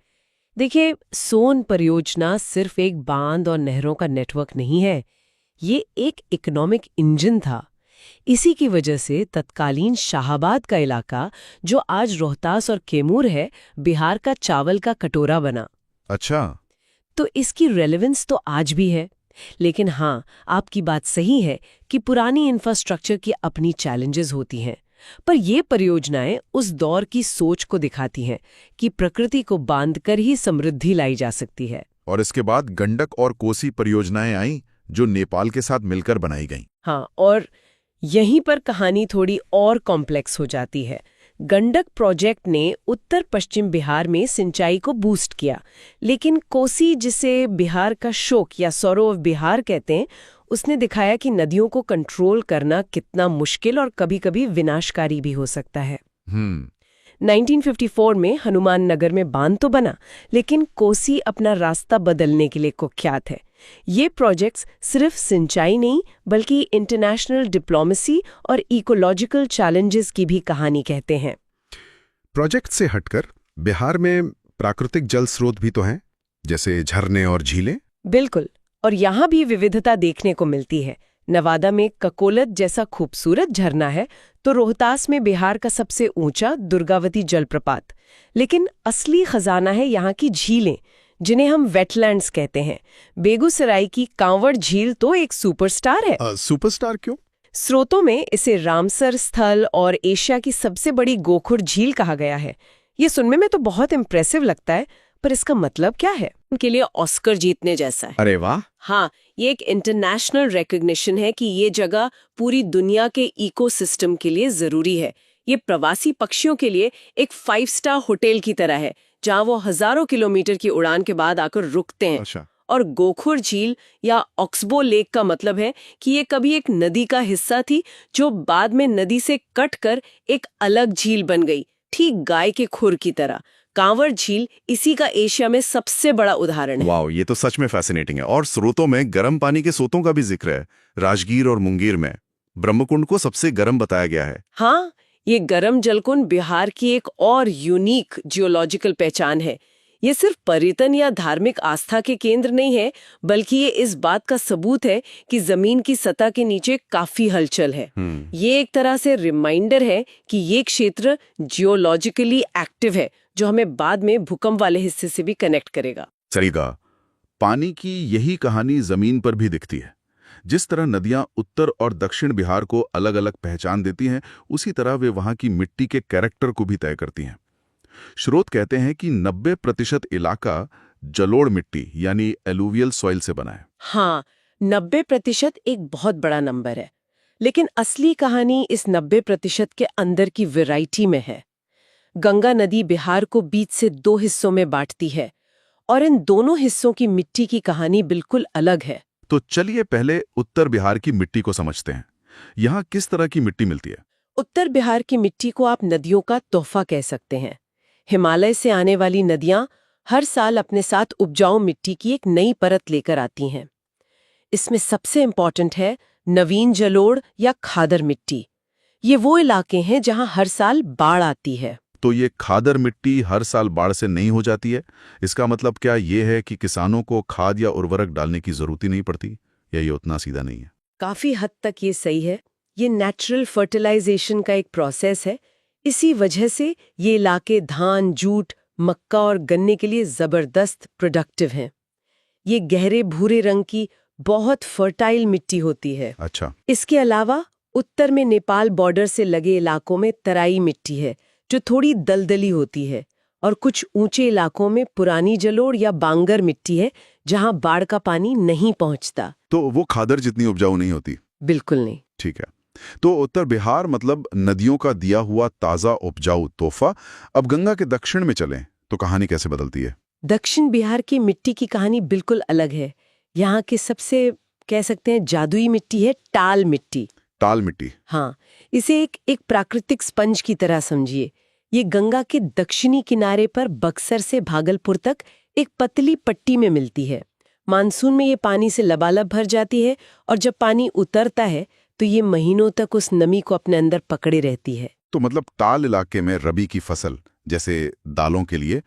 देखिए, सोन परियोजना सिर्फ एक बांध और नहरों का नेटवर्क नहीं है, ये एक इकोनॉमिक इंजन था। इसी की वजह से तत्कालीन शाहाबाद का इलाका, जो आज रोहतास और कैमूर है, बिहार का चावल का कटोरा बना। अच्छा। तो इसकी रेलेवेंस तो आज भी है। लेकिन हाँ, आपकी बात सही है कि पुरानी इंफ्रास्ट्रक्चर की अपनी चैलेंजेस होती हैं, पर ये परियोजनाएं उस दौर की सोच को दिखाती हैं कि प्रकृति को बांधकर ही समृद्धि लाई जा सकती है। और इसके बाद गंडक और कोसी परियोजनाएं आईं, जो नेपाल के साथ मिलकर बनाई गईं। हाँ, और यहीं पर कहानी थोड़ी और कॉम्प्लेक्स हो जाती है। गंडक प्रोजेक्ट ने उत्तर पश्चिम बिहार में सिंचाई को बूस्ट किया, लेकिन कोसी, जिसे बिहार का शोक या सौरो ऑफ बिहार कहते हैं, उसने दिखाया कि नदियों को कंट्रोल करना कितना मुश्किल और कभी-कभी विनाशकारी भी हो सकता है। 1954 में हनुमान नगर में बांध तो बना, लेकिन कोसी अपना रास्ता बदलने के लिए कुख्यात है। ये प्रोजेक्ट्स सिर्फ सिंचाई नहीं, बल्कि इंटरनेशनल डिप्लोमेसी और इकोलॉजिकल चैलेंजेस की भी कहानी कहते हैं। प्रोजेक्ट से हटकर बिहार में प्राकृतिक जल स्रोत भी तो हैं, जैसे झरने और झीलें। बिल्कुल, और यहाँ भी विविधता देखने को मिलती है। नवादा में ककोलत जैसा खूबसूरत झरना है, तो रोहतास में बिहार का सबसे ऊंचा दुर्गावती जलप्रपात। लेकिन असली खजाना है यहाँ की झीलें, जिन्हें हम वेटलैंड्स कहते हैं। बेगूसराय की कांवड़ झील तो एक सुपरस्टार है। सुपरस्टार क्यों? स्रोतों में इसे रामसर स्थल और एशिया की सबसे बड़ी गोखुर झील कहा गया है। ये सुनने में तो बहुत इम्प्रेसिव लगता है, पर इसका मतलब क्या है? उनके लिए ऑस्कर जीतने जैसा है। अरे वाह! हाँ, ये एक इंटरनेशनल रिकॉग्निशन है कि ये जगह पूरी दुनिया के इकोसिस्टम के लिए जरूरी है। ये प्रवासी पक्षियों के लिए एक 5 स्टार होटल की तरह है, जहाँ वो हजारों किलोमीटर की उड़ान के बाद आकर रुकते हैं। अच्छा। और गोखुर झील या ऑक्सबो लेक का मतलब है कि ये कभी एक नदी का हिस्सा थी, जो बाद में नदी से कटकर एक अलग झील बन गई, ठीक गाय के खुर की तरह। कांवड़ झील इसी का एशिया में सबसे बड़ा उदाहरण है। वाह, ये तो सच में फैसिनेटिंग है। और स्रोतों में गर्म पानी के स्रोतों का भी जिक्र है। राजगीर और मुंगेर में ब्रह्मकुंड को सबसे गर्म बताया गया है। हाँ, ये गर्म जलकुंड बिहार की एक और यूनिक जियोलॉजिकल पहचान है। ये सिर्फ पर्यटन या धार्मिक आस्था के केंद्र नहीं है, बल्कि ये इस बात का सबूत है कि जमीन की सतह के नीचे काफी हलचल है। ये एक तरह से रिमाइंडर है कि ये क्षेत्र जियोलॉजिकली एक्टिव है, जो हमें बाद में भूकंप वाले हिस्से से भी कनेक्ट करेगा। सरीगा, पानी की यही कहानी जमीन पर भी दिखती है। जिस तरह नदियां उत्तर और दक्षिण बिहार को अलग अलग पहचान देती हैं, उसी तरह वे वहां की मिट्टी के कैरेक्टर को भी तय करती हैं। स्रोत कहते हैं कि 90% इलाका जलोढ़ मिट्टी यानी एलुवियल सॉइल से बना है। हाँ, 90% एक बहुत बड़ा नंबर है। लेकिन असली कहानी इस 90% के अंदर की वैरायटी में है। गंगा नदी बिहार को बीच से 2 हिस्सों में बांटती है और इन दोनों हिस्सों की मिट्टी की कहानी बिल्कुल अलग है। तो चलिए पहले उत्तर बिहार की मिट्टी को समझते हैं। यहाँ किस तरह की मिट्टी मिलती है? उत्तर बिहार की मिट्टी को आप नदियों का तोहफा कह सकते हैं। हिमालय से आने वाली नदियां हर साल अपने साथ उपजाऊ मिट्टी की एक नई परत लेकर आती हैं। इसमें सबसे इम्पॉर्टेंट है नवीन जलोढ़ या खादर मिट्टी। ये वो इलाके हैं जहां हर साल बाढ़ आती है। तो ये खादर मिट्टी हर साल बाढ़ से नहीं हो जाती है? इसका मतलब क्या ये है कि किसानों को खाद या उर्वरक डालने की जरूरत ही नहीं पड़ती, या ये उतना सीधा नहीं है? काफी हद तक ये सही है। ये नेचुरल फर्टिलाइजेशन का एक प्रोसेस है। इसी वजह से ये इलाके धान, जूट, मक्का और गन्ने के लिए जबरदस्त प्रोडक्टिव हैं। ये गहरे भूरे रंग की बहुत फर्टाइल मिट्टी होती है। अच्छा। इसके अलावा उत्तर में नेपाल बॉर्डर से लगे इलाकों में तराई मिट्टी है जो थोड़ी दलदली होती है, और कुछ ऊंचे इलाकों में पुरानी जलोढ़ या बांगर मिट्टी है जहां बाढ़ का पानी नहीं पहुंचता। तो वो खादर जितनी उपजाऊ नहीं होती? बिल्कुल नहीं। ठीक है। तो उत्तर बिहार मतलब नदियों का दिया हुआ ताजा उपजाऊ तोहफा। अब गंगा के दक्षिण में चलें तो कहानी कैसे बदलती है? दक्षिण बिहार की मिट्टी की कहानी बिल्कुल अलग है। यहाँ की सबसे कह सकते हैं जादुई मिट्टी है टाल मिट्टी। टाल मिट्टी? हाँ, इसे एक प्राकृतिक स्पंज की तरह समझिए। ये गंगा के दक्षिणी किनारे पर बक्सर से भागलपुर तक एक पतली पट्टी में मिलती है। मानसून में ये पानी से लबालब भर जाती है और जब पानी उतरता है तो ये महीनों तक उस नमी को अपने अंदर पकड़े रहती है। तो मतलब टाल इलाके में रबी की फसल जैसे दालों के लिए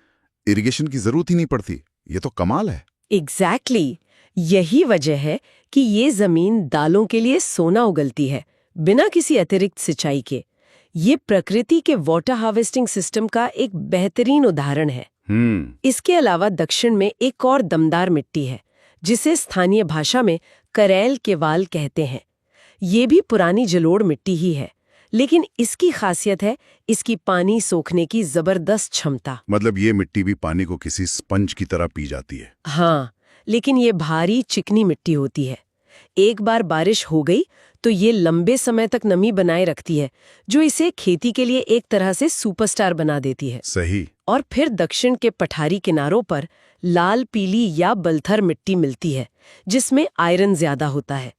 इरिगेशन की जरूरत ही नहीं पड़ती। ये तो कमाल है। एग्जैक्टली। यही वजह है कि ये जमीन दालों के लिए सोना उगलती है, बिना किसी अतिरिक्त सिंचाई के। ये प्रकृति के वाटर हार्वेस्टिंग सिस्टम का एक बेहतरीन उदाहरण है। इसके अलावा दक्षिण में एक और दमदार मिट्टी है जिसे स्थानीय भाषा में करैल केवाल कहते हैं। ये भी पुरानी जलोढ़ मिट्टी ही है, लेकिन इसकी खासियत है इसकी पानी सोखने की जबरदस्त क्षमता। मतलब ये मिट्टी भी पानी को किसी स्पंज की तरह पी जाती है। हाँ, लेकिन ये भारी चिकनी मिट्टी होती है। एक बार बारिश हो गई तो ये लंबे समय तक नमी बनाए रखती है, जो इसे खेती के लिए एक तरह से सुपरस्टार बना देती है। सही। और फिर दक्षिण के पठारी किनारों पर लाल पीली या बलथर मिट्टी मिलती है जिसमें आयरन ज्यादा होता है।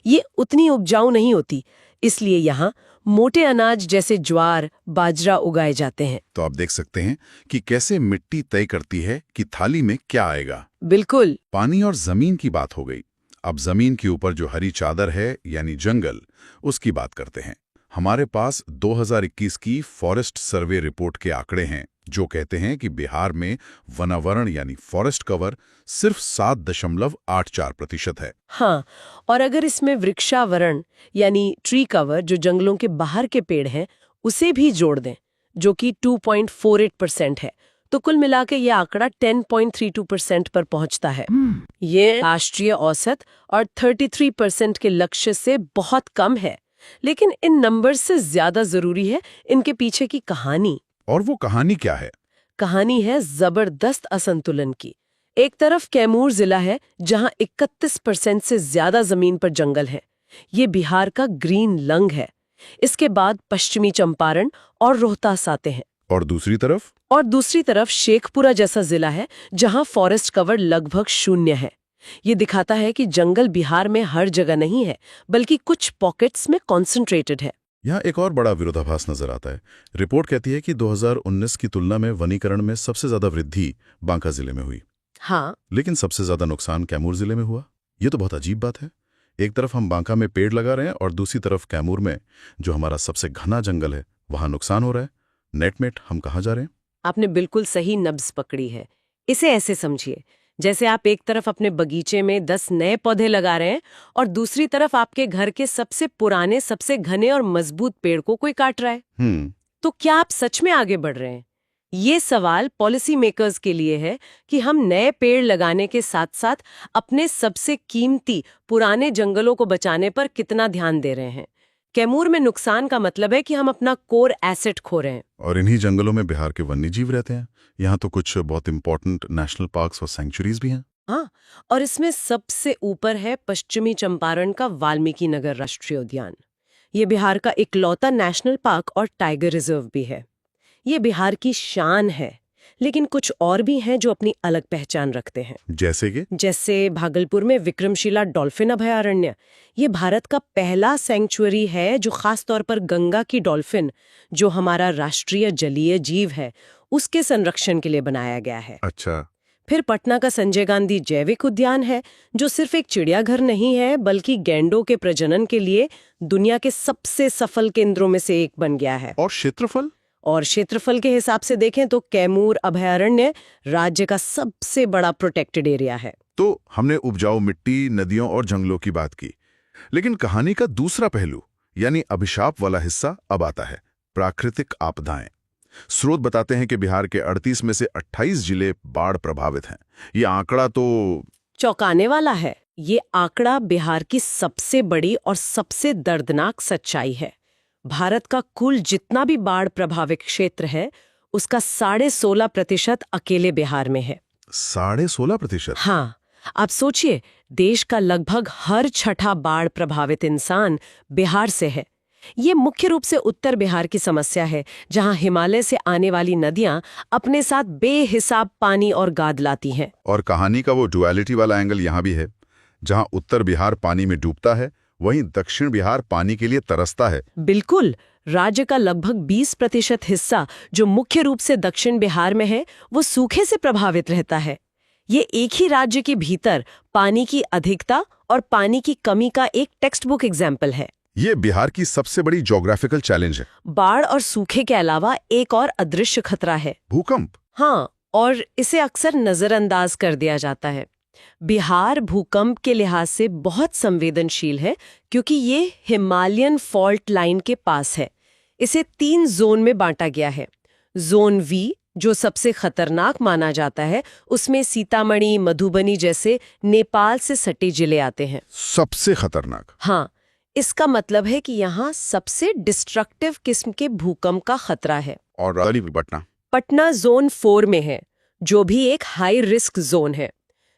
ये उतनी उपजाऊ नहीं होती, इसलिए यहाँ मोटे अनाज जैसे ज्वार, बाजरा उगाए जाते हैं। तो आप देख सकते हैं कि कैसे मिट्टी तय करती है कि थाली में क्या आएगा। बिल्कुल। पानी और जमीन की बात हो गई। अब जमीन के ऊपर जो हरी चादर है यानी जंगल, उसकी बात करते हैं। हमारे पास 2021 की फॉरेस्ट सर्वे रिपोर्ट के आंकड़े हैं जो कहते हैं कि बिहार में वनावरण यानी फॉरेस्ट कवर सिर्फ 7.84% है। हाँ, और अगर इसमें वृक्षावरण यानी ट्री कवर जो जंगलों के बाहर के पेड़ हैं उसे भी जोड़ दें, जो कि 2.48% है, तो कुल मिलाकर यह आंकड़ा 10.32% पर पहुंचता है। ये राष्ट्रीय औसत और 33% के लक्ष्य से बहुत कम है। लेकिन इन नंबर्स से ज्यादा जरूरी है इनके पीछे की कहानी। और वो कहानी क्या है? कहानी है जबरदस्त असंतुलन की। एक तरफ कैमूर जिला है जहां 31% से ज्यादा जमीन पर जंगल है। ये बिहार का ग्रीन लंग है। इसके बाद पश्चिमी चंपारण और रोहतास आते हैं। और दूसरी तरफ? और दूसरी तरफ शेखपुरा जैसा जिला है जहां फॉरेस्ट कवर लगभग 0 है। ये दिखाता है कि जंगल बिहार में हर जगह नहीं है, बल्कि कुछ पॉकेट्स में कॉन्सेंट्रेटेड है। यहाँ एक और बड़ा विरोधाभास नजर आता है। रिपोर्ट कहती है कि 2019 की तुलना में वनीकरण में सबसे ज्यादा वृद्धि बांका जिले में हुई। हाँ, लेकिन सबसे ज्यादा नुकसान कैमूर जिले में हुआ। ये तो बहुत अजीब बात है। एक तरफ हम बांका में पेड़ लगा रहे हैं और दूसरी तरफ कैमूर में, जो हमारा सबसे घना जंगल है, वहां नुकसान हो रहा है। नेटमेट हम कहाँ जा रहे हैं? आपने बिल्कुल सही नब्ज पकड़ी है। इसे ऐसे समझिए, जैसे आप एक तरफ अपने बगीचे में 10 नए पौधे लगा रहे हैं और दूसरी तरफ आपके घर के सबसे पुराने, सबसे घने और मजबूत पेड़ को कोई काट रहा है। तो क्या आप सच में आगे बढ़ रहे हैं? ये सवाल पॉलिसी मेकर्स के लिए है कि हम नए पेड़ लगाने के साथ साथ अपने सबसे कीमती पुराने जंगलों को बचाने पर कितना ध्यान दे रहे हैं। कैमूर में नुकसान का मतलब है कि हम अपना कोर एसेट खो रहे हैं। और इन्हीं जंगलों में बिहार के वन्यजीव रहते हैं। यहाँ तो कुछ बहुत इंपॉर्टेंट नेशनल पार्क्स और सैंक्चुरीज भी हैं। हाँ, और इसमें सबसे ऊपर है पश्चिमी चंपारण का वाल्मीकि नगर राष्ट्रीय उद्यान। ये बिहार का इकलौता नेशनल पार्क और टाइगर रिजर्व भी है। ये बिहार की शान है, लेकिन कुछ और भी हैं जो अपनी अलग पहचान रखते हैं। जैसे भागलपुर में विक्रमशिला डॉल्फिन अभयारण्य। ये भारत का पहला सैंक्चुअरी है जो खास तौर पर गंगा की डॉल्फिन, जो हमारा राष्ट्रीय जलीय जीव है, उसके संरक्षण के लिए बनाया गया है। अच्छा। फिर पटना का संजय गांधी जैविक उद्यान है, जो सिर्फ एक चिड़ियाघर नहीं है बल्कि गैंडों के प्रजनन के लिए दुनिया के सबसे सफल केंद्रों में से एक बन गया है। और क्षेत्रफल के हिसाब से देखें तो कैमूर अभयारण्य राज्य का सबसे बड़ा प्रोटेक्टेड एरिया है। तो हमने उपजाऊ मिट्टी, नदियों और जंगलों की बात की, लेकिन कहानी का दूसरा पहलू यानी अभिशाप वाला हिस्सा अब आता है, प्राकृतिक आपदाएं। स्रोत बताते हैं कि बिहार के 38 में से 28 जिले बाढ़ प्रभावित हैं। ये आंकड़ा तो चौंकाने वाला है। ये आंकड़ा बिहार की सबसे बड़ी और सबसे दर्दनाक सच्चाई है। भारत का कुल जितना भी बाढ़ प्रभावित क्षेत्र है, उसका 16.5% अकेले बिहार में है। 16.5%? हाँ, आप सोचिए, देश का लगभग हर छठा बाढ़ प्रभावित इंसान बिहार से है। ये मुख्य रूप से उत्तर बिहार की समस्या है, जहां हिमालय से आने वाली नदियां अपने साथ बेहिसाब पानी और गाद लाती हैं। और कहानी का वो डुअलिटी वाला एंगल यहाँ भी है, जहां उत्तर बिहार पानी में डूबता है, वहीं दक्षिण बिहार पानी के लिए तरसता है। बिल्कुल। राज्य का लगभग 20% हिस्सा, जो मुख्य रूप से दक्षिण बिहार में है, वो सूखे से प्रभावित रहता है। ये एक ही राज्य के भीतर पानी की अधिकता और पानी की कमी का एक टेक्स्ट बुक एग्जाम्पल है। ये बिहार की सबसे बड़ी ज्योग्राफिकल चैलेंज है। बाढ़ और सूखे के अलावा एक और अदृश्य खतरा है, भूकंप। हाँ, और इसे अक्सर नजरअंदाज कर दिया जाता है। बिहार भूकंप के लिहाज से बहुत संवेदनशील है, क्योंकि ये हिमालयन फॉल्ट लाइन के पास है। इसे 3 जोन में बांटा गया है। जोन वी, जो सबसे खतरनाक माना जाता है, उसमें सीतामढ़ी, मधुबनी जैसे नेपाल से सटे जिले आते हैं। सबसे खतरनाक? हाँ, इसका मतलब है कि यहाँ सबसे डिस्ट्रक्टिव किस्म के भूकंप का खतरा है। और पटना जोन 4 में है, जो भी एक हाई रिस्क जोन है।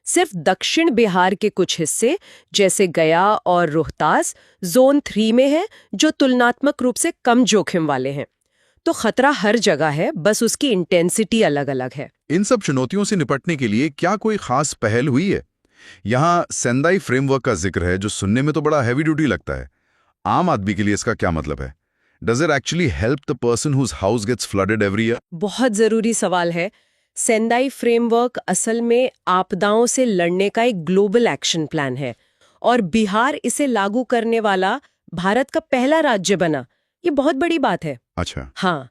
सिर्फ दक्षिण बिहार के कुछ हिस्से जैसे गया और रोहतास जोन 3 में है, जो तुलनात्मक रूप से कम जोखिम वाले हैं। तो खतरा हर जगह है, बस उसकी इंटेंसिटी अलग अलग है। इन सब चुनौतियों से निपटने के लिए क्या कोई खास पहल हुई है? यहाँ सेंदाई फ्रेमवर्क का जिक्र है, जो सुनने में तो बड़ा हैवी ड्यूटी लगता है। आम आदमी के लिए इसका क्या मतलब है? Does it actually help the person whose house gets flooded every year? बहुत जरूरी सवाल है। सेंदाई फ्रेमवर्क असल में आपदाओं से लड़ने का एक ग्लोबल एक्शन प्लान है, और बिहार इसे लागू करने वाला भारत का पहला राज्य बना। ये बहुत बड़ी बात है। अच्छा। हाँ,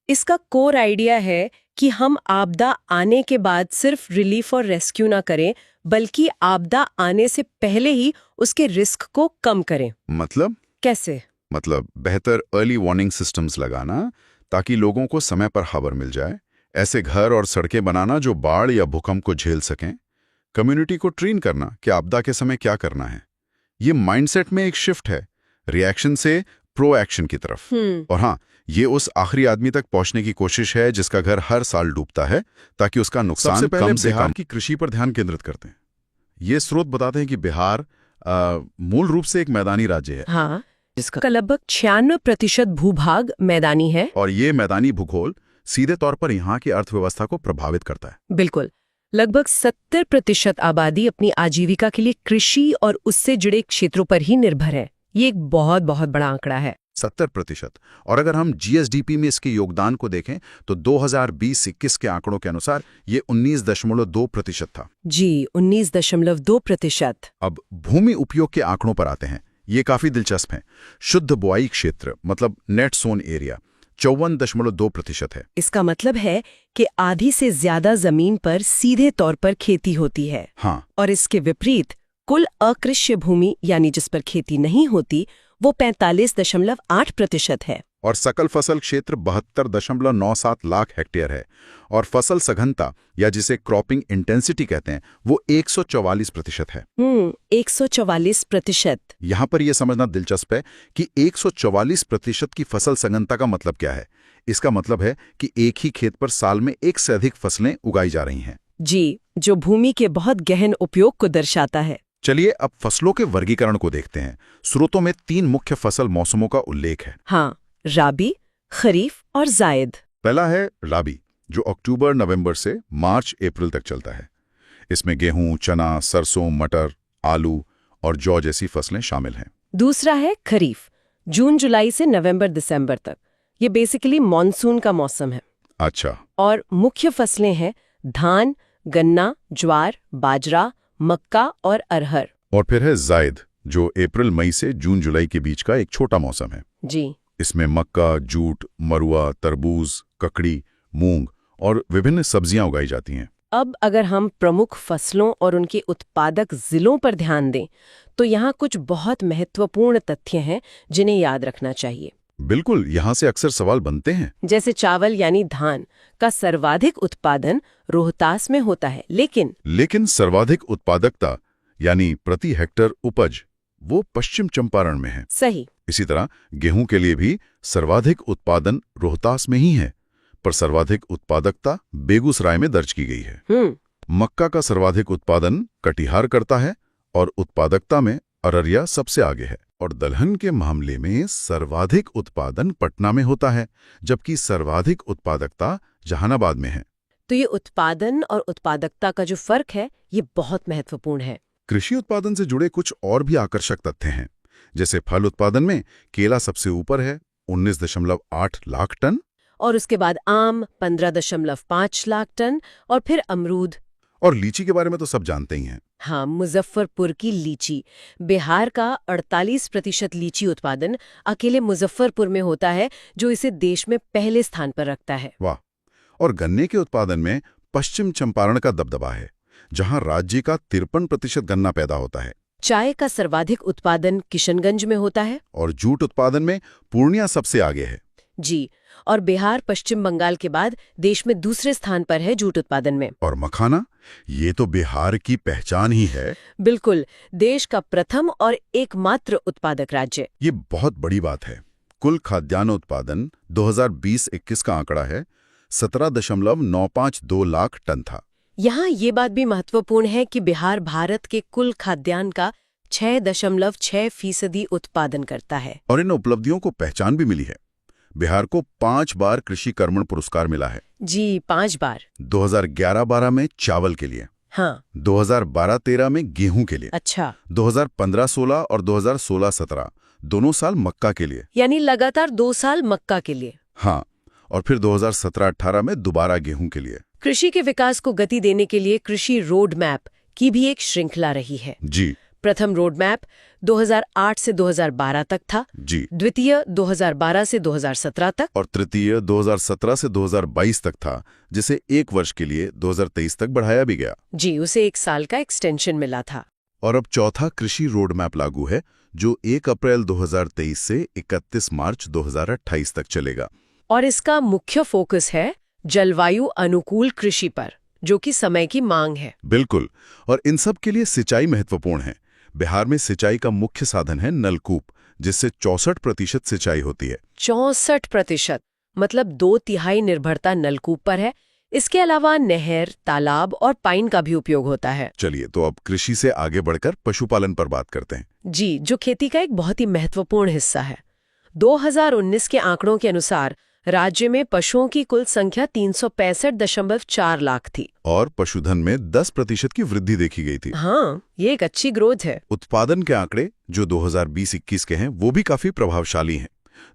इसका कोर आइडिया है कि हम आपदा आने के बाद सिर्फ रिलीफ और रेस्क्यू ना करें, बल्कि आपदा आने से पहले ही उसके रिस्क को कम करें। मतलब? कैसे? मतलब बेहतर अर्ली वार्निंग सिस्टम्स लगाना, ताकि लोगों को समय पर खबर मिल जाए। ऐसे घर और सड़कें बनाना जो बाढ़ या भूकंप को झेल सकें। कम्युनिटी को ट्रेन करना कि आपदा के समय क्या करना है। ये माइंडसेट में एक शिफ्ट है, रिएक्शन से प्रो एक्शन की तरफ। और हाँ, ये उस आखिरी आदमी तक पहुंचने की कोशिश है जिसका घर हर साल डूबता है, ताकि उसका नुकसान कम से कम। की कृषि पर ध्यान केंद्रित करते हैं। ये स्रोत बताते हैं कि बिहार मूल रूप से एक मैदानी राज्य है। हाँ, जिसका लगभग 96% भूभाग मैदानी है। और ये मैदानी भूगोल सीधे तौर पर यहाँ की अर्थव्यवस्था को प्रभावित करता है। बिल्कुल। लगभग 70% आबादी अपनी आजीविका के लिए कृषि और उससे जुड़े क्षेत्रों पर ही निर्भर है। ये एक बहुत बहुत बड़ा आंकड़ा है। 70%। और अगर हम जीएसडीपी में इसके योगदान को देखें तो 2020-21 के आंकड़ों के अनुसार ये 19.2% था। जी, 19.2%। अब भूमि उपयोग के आंकड़ों पर आते हैं। ये काफी दिलचस्प हैं। शुद्ध बुआई क्षेत्र मतलब नेट सोन एरिया 54.2% है। इसका मतलब है कि आधी से ज्यादा जमीन पर सीधे तौर पर खेती होती है। हाँ। और इसके विपरीत कुल अकृष्य भूमि यानी जिस पर खेती नहीं होती, वो 45.8% है। और सकल फसल क्षेत्र 72.97 लाख हेक्टेयर है। और फसल सघनता या जिसे क्रॉपिंग इंटेंसिटी कहते हैं, वो 144% है। 144%। यहाँ पर यह समझना दिलचस्प है कि 144% की फसल सघनता का मतलब क्या है। इसका मतलब है कि एक ही खेत पर साल में एक से अधिक फसलें उगाई जा रही हैं। जी, जो भूमि के बहुत गहन उपयोग को दर्शाता है। चलिए अब फसलों के वर्गीकरण को देखते हैं। स्रोतों में 3 मुख्य फसल मौसमों का उल्लेख है। हाँ, राबी, खरीफ और जायद। पहला है राबी, जो अक्टूबर नवंबर से मार्च अप्रैल तक चलता है। इसमें गेहूं, चना, सरसों, मटर, आलू और जौ जैसी फसलें शामिल हैं। दूसरा है खरीफ, जून जुलाई से नवंबर दिसंबर तक। ये बेसिकली मॉनसून का मौसम है। अच्छा। और मुख्य फसलें हैं धान, गन्ना, ज्वार, बाजरा, मक्का और अरहर। और फिर है जायद, जो अप्रैल मई से जून जुलाई के बीच का एक छोटा मौसम है। जी। इसमें मक्का, जूट, मरुआ, तरबूज, ककड़ी, मूंग और विभिन्न सब्जियां उगाई जाती हैं। अब अगर हम प्रमुख फसलों और उनके उत्पादक जिलों पर ध्यान दें तो यहाँ कुछ बहुत महत्वपूर्ण तथ्य हैं जिन्हें याद रखना चाहिए। बिल्कुल, यहाँ से अक्सर सवाल बनते हैं। जैसे चावल यानी धान का सर्वाधिक उत्पादन रोहतास में होता है, लेकिन सर्वाधिक उत्पादकता यानी प्रति हेक्टर उपज वो पश्चिम चंपारण में है। सही। इसी तरह गेहूं के लिए भी सर्वाधिक उत्पादन रोहतास में ही है, पर सर्वाधिक उत्पादकता बेगूसराय में दर्ज की गई है। मक्का का सर्वाधिक उत्पादन कटिहार करता है और उत्पादकता में अररिया सबसे आगे है। और दलहन के मामले में सर्वाधिक उत्पादन पटना में होता है, जबकि सर्वाधिक उत्पादकता जहानाबाद में है। तो ये उत्पादन और उत्पादकता का जो फर्क है ये बहुत महत्वपूर्ण है। कृषि उत्पादन से जुड़े कुछ और भी आकर्षक तथ्य हैं। जैसे फल उत्पादन में केला सबसे ऊपर है, 19.8 लाख टन, और उसके बाद आम 15.5 लाख टन, और फिर अमरूद। और लीची के बारे में तो सब जानते ही हैं। हाँ, मुजफ्फरपुर की लीची। बिहार का 48% लीची उत्पादन अकेले मुजफ्फरपुर में होता है, जो इसे देश में पहले स्थान पर रखता है। वाह। और गन्ने के उत्पादन में पश्चिम चंपारण का दबदबा है, जहां राज्य का 53% गन्ना पैदा होता है। चाय का सर्वाधिक उत्पादन किशनगंज में होता है। और जूट उत्पादन में पूर्णिया सबसे आगे है। जी। और बिहार पश्चिम बंगाल के बाद देश में दूसरे स्थान पर है जूट उत्पादन में। और मखाना, ये तो बिहार की पहचान ही है। बिल्कुल, देश का प्रथम और एकमात्र उत्पादक राज्य। ये बहुत बड़ी बात है। कुल खाद्यान्न उत्पादन 2020-21 का आंकड़ा है 17.952 लाख टन था। यहाँ ये बात भी महत्वपूर्ण है कि बिहार भारत के कुल खाद्यान्न का 6.6% उत्पादन करता है। और इन उपलब्धियों को पहचान भी मिली है। बिहार को 5 बार कृषि कर्मण पुरस्कार मिला है। जी, 5 बार। 2011-12 में चावल के लिए, हाँ। 2012-13 में गेहूं के लिए, अच्छा। 2015-16 और 2016-17 दोनों साल मक्का के लिए, यानी लगातार 2 साल मक्का के लिए। हाँ। और फिर 2017-18 में दोबारा गेहूं के लिए। कृषि के विकास को गति देने के लिए कृषि रोड मैप की भी एक श्रृंखला रही है। जी। प्रथम रोड मैप 2008 से 2012 तक था। जी। द्वितीय 2012 से 2017 तक। और तृतीय 2017 से 2022 तक था, जिसे 1 वर्ष के लिए 2023 तक बढ़ाया भी गया। जी, उसे 1 साल का एक्सटेंशन मिला था। और अब चौथा कृषि रोड मैप लागू है, जो 1 अप्रैल 2023 से 31 मार्च 2028 तक चलेगा। और इसका मुख्य फोकस है जलवायु अनुकूल कृषि पर, जो कि समय की मांग है। बिल्कुल। और इन सब के लिए सिंचाई महत्वपूर्ण है। बिहार में सिंचाई का मुख्य साधन है नलकूप, जिससे 64% सिंचाई होती है। 64%, मतलब 2/3 निर्भरता नलकूप पर है। इसके अलावा नहर, तालाब और पाइन का भी उपयोग होता है। चलिए, तो अब कृषि से आगे बढ़कर पशुपालन पर बात करते हैं। जी, जो खेती का एक बहुत ही महत्वपूर्ण हिस्सा है। 2019 के आंकड़ों के अनुसार राज्य में पशुओं की कुल संख्या 365.4 लाख थी। और पशुधन में 10% की वृद्धि देखी गई थी। हाँ, ये एक अच्छी ग्रोथ है। उत्पादन के आंकड़े जो 2020-21 के हैं, वो भी काफी प्रभावशाली हैं।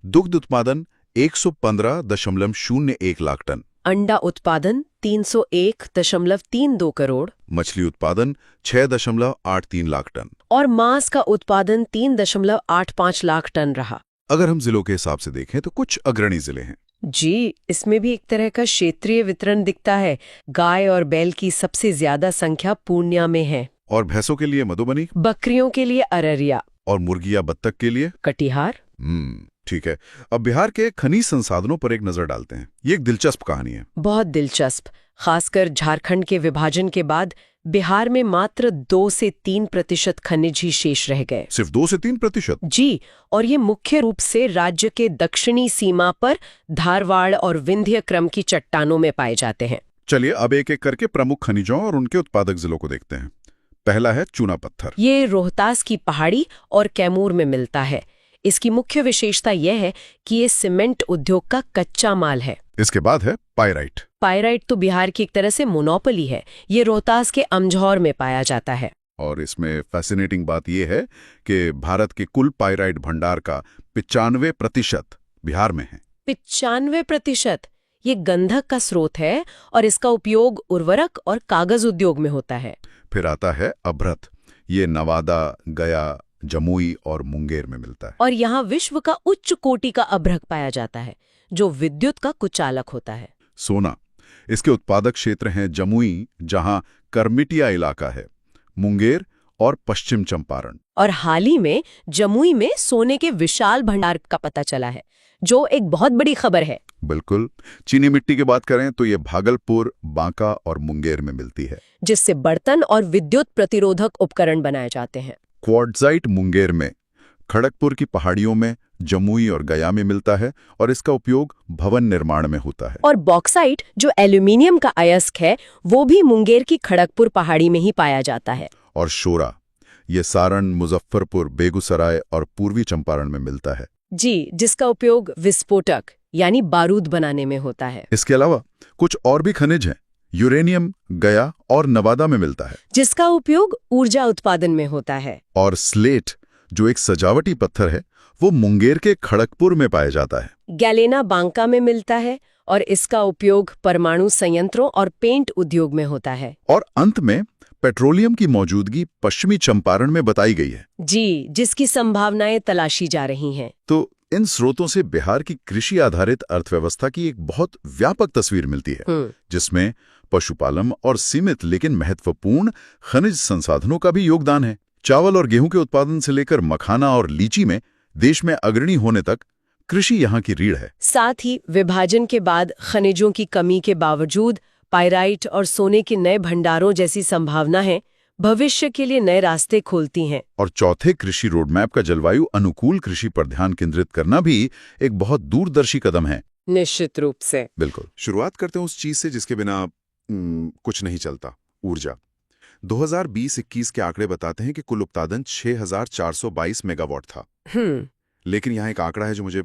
दुग्ध उत्पादन 115.01 लाख टन, अंडा उत्पादन 301.32 करोड़, मछली उत्पादन 6.83 लाख टन, और मांस का उत्पादन 3.85 लाख टन रहा। अगर हम जिलों के हिसाब से देखें तो कुछ अग्रणी जिले हैं। जी, इसमें भी एक तरह का क्षेत्रीय वितरण दिखता है। गाय और बैल की सबसे ज्यादा संख्या पूर्णिया में है। और भैंसों के लिए मधुबनी, बकरियों के लिए अररिया, और मुर्गी या बत्तख के लिए कटिहार। ठीक है। अब बिहार के खनिज संसाधनों पर एक नजर डालते हैं। ये एक दिलचस्प कहानी है। बहुत दिलचस्प। खासकर झारखंड के विभाजन के बाद बिहार में मात्र 2 से 3% खनिज ही शेष रह गए। सिर्फ 2 से 3%? जी, और ये मुख्य रूप से राज्य के दक्षिणी सीमा पर धारवाड़ और विंध्य क्रम की चट्टानों में पाए जाते हैं। चलिए अब एक एक करके प्रमुख खनिजों और उनके उत्पादक जिलों को देखते हैं। पहला है चूना पत्थर। ये रोहतास की पहाड़ी और कैमूर में मिलता है। इसकी मुख्य विशेषता यह है कि ये सीमेंट उद्योग का कच्चा माल है। इसके बाद है पाइराइट। पाइराइट तो बिहार की एक तरह से मोनोपोली है। ये रोहतास के अमझौर में पाया जाता है। और इसमें फैसिनेटिंग बात यह है कि भारत के कुल पाइराइट भंडार का 95% बिहार में है। 95%। ये गंधक का स्रोत है और इसका उपयोग उर्वरक और कागज उद्योग में होता है। फिर आता है अभ्रक। ये नवादा, गया, जमुई और मुंगेर में मिलता है। और यहाँ विश्व का उच्च कोटि का अभ्रक पाया जाता है, जो विद्युत का कुचालक होता है। सोना। इसके उत्पादक क्षेत्र हैं जमुई, जहां करमिटिया इलाका है, मुंगेर और पश्चिम चंपारण। और हाल ही में जमुई में सोने के विशाल भंडार का पता चला है, जो एक बहुत बड़ी खबर है। बिल्कुल। चीनी मिट्टी की बात करें तो ये भागलपुर, बांका और मुंगेर में मिलती है, जिससे बर्तन और विद्युत प्रतिरोधक उपकरण बनाए जाते हैं। क्वार्ट्जाइट मुंगेर में, खड़गपुर की पहाड़ियों में, जमुई और गया में मिलता है और इसका उपयोग भवन निर्माण में होता है। और बॉक्साइट, जो एल्यूमिनियम का अयस्क है, वो भी मुंगेर की खड़गपुर पहाड़ी में ही पाया जाता है। और शोरा, ये सारण, मुजफ्फरपुर, बेगूसराय और पूर्वी चंपारण में मिलता है। जी, जिसका उपयोग विस्फोटक यानी बारूद बनाने में होता है। इसके अलावा कुछ और भी खनिज हैं। यूरेनियम गया और नवादा में मिलता है, जिसका उपयोग ऊर्जा उत्पादन में होता है। और स्लेट, जो एक सजावटी पत्थर है, वो मुंगेर के खड़गपुर में पाया जाता है। गैलेना बांका में मिलता है और इसका उपयोग परमाणु संयंत्रों और पेंट उद्योग में होता है। और अंत में पेट्रोलियम की मौजूदगी पश्चिमी चंपारण में बताई गई है। जी, जिसकी संभावनाएं तलाशी जा रही हैं। तो इन स्रोतों से बिहार की कृषि आधारित अर्थव्यवस्था की एक बहुत व्यापक तस्वीर मिलती है, जिसमें पशुपालन और सीमित लेकिन महत्वपूर्ण खनिज संसाधनों का भी योगदान है। चावल और गेहूं के उत्पादन से लेकर मखाना और लीची में देश में अग्रणी होने तक कृषि यहाँ की रीढ़ है। साथ ही विभाजन के बाद खनिजों की कमी के बावजूद पाइराइट और सोने के नए भंडारों जैसी संभावना है, भविष्य के लिए नए रास्ते खोलती हैं। और चौथे कृषि रोडमैप का जलवायु अनुकूल कृषि पर ध्यान केंद्रित करना भी एक बहुत दूरदर्शी कदम है। निश्चित रूप से। बिल्कुल। शुरुआत करते हैं उस चीज से जिसके बिना कुछ नहीं चलता, ऊर्जा। 2020-21 के आंकड़े बताते हैं कि कुल उत्पादन 6422 मेगावाट था। लेकिन यहाँ एक आंकड़ा है जो मुझे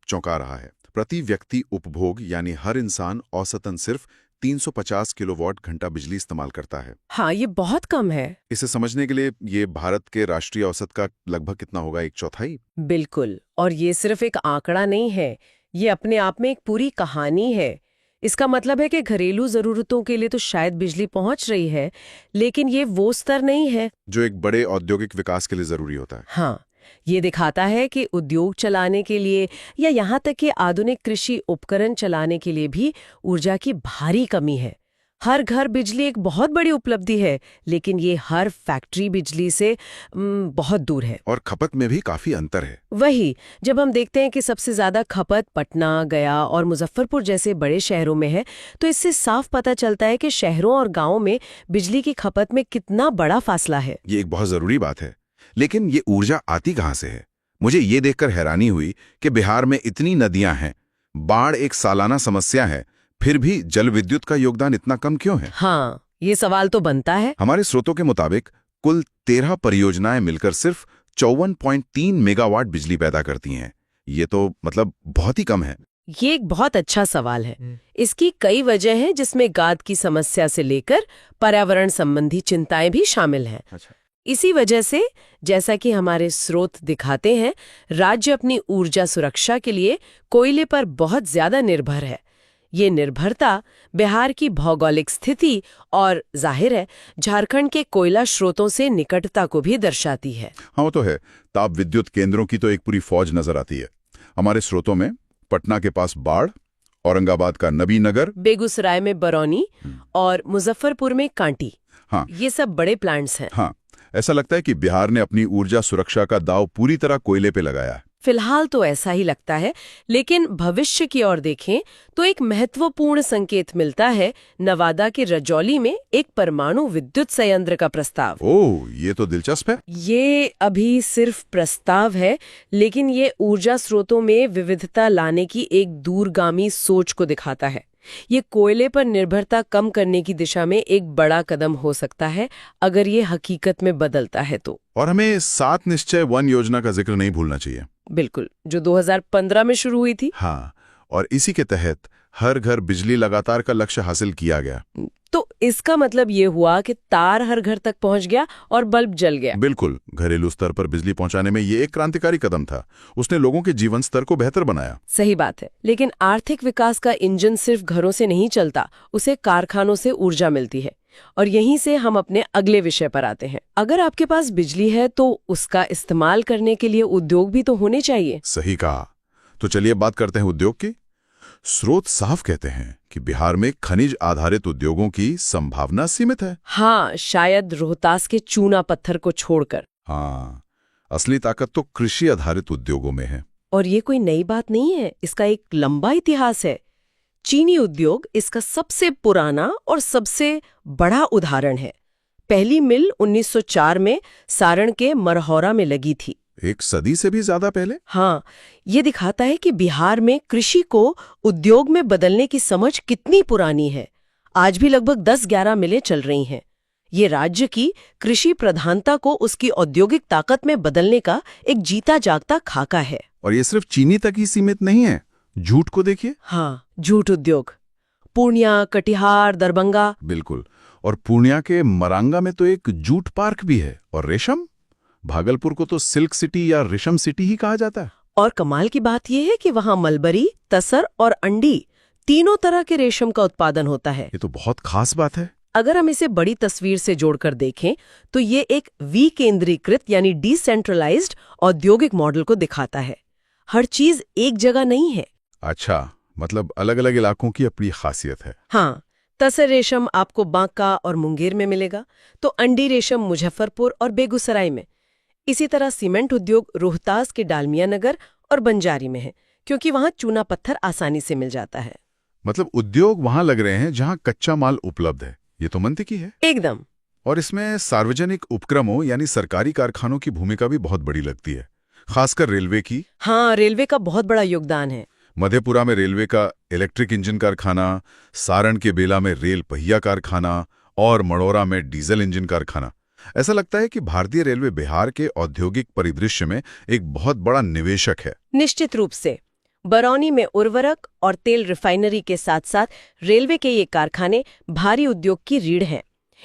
चौंका रहा है। प्रति व्यक्ति उपभोग यानी हर इंसान औसतन सिर्फ 350 किलोवाट घंटा बिजली इस्तेमाल करता है। हाँ, ये बहुत कम है। इसे समझने के लिए ये भारत के राष्ट्रीय औसत का लगभग कितना होगा, 1/4? बिल्कुल। और ये सिर्फ एक आंकड़ा नहीं है, ये अपने आप में एक पूरी कहानी है। इसका मतलब है कि घरेलू जरूरतों के लिए तो शायद बिजली पहुंच रही है, लेकिन ये वो स्तर नहीं है जो एक बड़े औद्योगिक विकास के लिए जरूरी होता है। हाँ, ये दिखाता है कि उद्योग चलाने के लिए या यहाँ तक कि आधुनिक कृषि उपकरण चलाने के लिए भी ऊर्जा की भारी कमी है। हर घर बिजली एक बहुत बड़ी उपलब्धि है, लेकिन ये हर फैक्ट्री बिजली से बहुत दूर है। और खपत में भी काफी अंतर है। वही, जब हम देखते हैं कि सबसे ज्यादा खपत पटना, गया और मुजफ्फरपुर जैसे बड़े शहरों में है, तो इससे साफ पता चलता है कि शहरों और गांवों में बिजली की खपत में कितना बड़ा फासला है। ये एक बहुत जरूरी बात है। लेकिन ये ऊर्जा आती कहाँ से है? मुझे ये देखकर हैरानी हुई कि बिहार में इतनी नदियां हैं, बाढ़ एक सालाना समस्या है, फिर भी जल विद्युत का योगदान इतना कम क्यों है? हाँ, ये सवाल तो बनता है। हमारे स्रोतों के मुताबिक कुल 13 परियोजनाएं मिलकर सिर्फ 54.3 मेगावाट बिजली पैदा करती हैं। ये तो मतलब बहुत ही कम है। ये एक बहुत अच्छा सवाल है। इसकी कई वजह हैं, जिसमें गाद की समस्या से लेकर पर्यावरण संबंधी चिंताएं भी शामिल हैं। अच्छा। इसी वजह से, जैसा कि हमारे स्रोत दिखाते हैं, राज्य अपनी ऊर्जा सुरक्षा के लिए कोयले पर बहुत ज्यादा निर्भर है। ये निर्भरता बिहार की भौगोलिक स्थिति और जाहिर है झारखंड के कोयला स्रोतों से निकटता को भी दर्शाती है। हाँ, वो तो है। ताप विद्युत केंद्रों की तो एक पूरी फौज नजर आती है। हमारे स्रोतों में पटना के पास बाढ़, औरंगाबाद का नबीनगर, बेगूसराय में बरौनी और मुजफ्फरपुर में कांटी, हाँ, ये सब बड़े प्लांट्स हैं। हाँ, ऐसा लगता है कि बिहार ने अपनी ऊर्जा सुरक्षा का दांव पूरी तरह कोयले पे लगाया है। फिलहाल तो ऐसा ही लगता है, लेकिन भविष्य की ओर देखें तो एक महत्वपूर्ण संकेत मिलता है नवादा के रजौली में एक परमाणु विद्युत संयंत्र का प्रस्ताव। ओह, ये तो दिलचस्प है। ये अभी सिर्फ प्रस्ताव है, लेकिन ये ऊर्जा स्रोतों में विविधता लाने की एक दूरगामी सोच को दिखाता है। ये कोयले पर निर्भरता कम करने की दिशा में एक बड़ा कदम हो सकता है, अगर ये हकीकत में बदलता है तो। और हमें 7 निश्चय 1 योजना का जिक्र नहीं भूलना चाहिए। बिल्कुल, जो 2015 में शुरू हुई थी। हाँ, और इसी के तहत हर घर बिजली लगातार का लक्ष्य हासिल किया गया। तो इसका मतलब ये हुआ कि तार हर घर तक पहुंच गया और बल्ब जल गया। बिल्कुल, घरेलू स्तर पर बिजली पहुंचाने में ये एक क्रांतिकारी कदम था। उसने लोगों के जीवन स्तर को बेहतर बनाया। सही बात है, लेकिन आर्थिक विकास का इंजन सिर्फ घरों से नहीं चलता, उसे कारखानों से ऊर्जा मिलती है। और यहीं से हम अपने अगले विषय पर आते हैं। अगर आपके पास बिजली है तो उसका इस्तेमाल करने के लिए उद्योग भी तो होने चाहिए। सही कहा। तो चलिए बात करते हैं उद्योग की। स्रोत साफ कहते हैं कि बिहार में खनिज आधारित उद्योगों की संभावना सीमित है। हाँ, शायद रोहतास के चूना पत्थर को छोड़कर। हाँ, असली ताकत तो कृषि आधारित उद्योगों में है। और ये कोई नई बात नहीं है, इसका एक लंबा इतिहास है। चीनी उद्योग इसका सबसे पुराना और सबसे बड़ा उदाहरण है। पहली मिल 1904 में सारण के मरहौरा में लगी थी। एक सदी से भी ज्यादा पहले। हाँ, ये दिखाता है कि बिहार में कृषि को उद्योग में बदलने की समझ कितनी पुरानी है। आज भी लगभग 10-11 मिलें चल रही हैं। ये राज्य की कृषि प्रधानता को उसकी औद्योगिक ताकत में बदलने का एक जीता जागता खाका है। और ये सिर्फ चीनी तक ही सीमित नहीं है। जूट को देखिए। हाँ, जूट उद्योग पूर्णिया, कटिहार, दरभंगा। बिल्कुल, और पूर्णिया के मरांगा में तो एक जूट पार्क भी है। और रेशम, भागलपुर को तो सिल्क सिटी या रेशम सिटी ही कहा जाता है। और कमाल की बात यह है कि वहां मलबरी, तसर और अंडी तीनों तरह के रेशम का उत्पादन होता है। ये तो बहुत खास बात है। अगर हम इसे बड़ी तस्वीर से जोड़कर देखें तो ये एक विकेंद्रीकृत यानी डिसेंट्रलाइज्ड औद्योगिक मॉडल को दिखाता है। हर चीज एक जगह नहीं है। अच्छा, मतलब अलग अलग इलाकों की अपनी खासियत है। हाँ, तसर रेशम आपको बांका और मुंगेर में मिलेगा, तो अंडी रेशम मुजफ्फरपुर और बेगूसराय में। इसी तरह सीमेंट उद्योग रोहतास के डालमिया नगर और बंजारी में है, क्योंकि वहां चूना पत्थर आसानी से मिल जाता है। मतलब उद्योग वहां लग रहे हैं जहां कच्चा माल उपलब्ध है। ये तो मंतिकी है एकदम। और इसमें सार्वजनिक उपक्रमों यानी सरकारी कारखानों की भूमिका भी बहुत बड़ी लगती है, खासकर रेलवे की। हाँ, रेलवे का बहुत बड़ा योगदान है। मधेपुरा में रेलवे का इलेक्ट्रिक इंजन कारखाना, सारण के बेला में रेल पहिया कारखाना और मड़ौरा में डीजल इंजन कारखाना। ऐसा लगता है कि भारतीय रेलवे बिहार के औद्योगिक परिदृश्य में एक बहुत बड़ा निवेशक है। निश्चित रूप से। बरौनी में उर्वरक और तेल रिफाइनरी के साथ साथ रेलवे के ये कारखाने भारी उद्योग की रीढ़ हैं।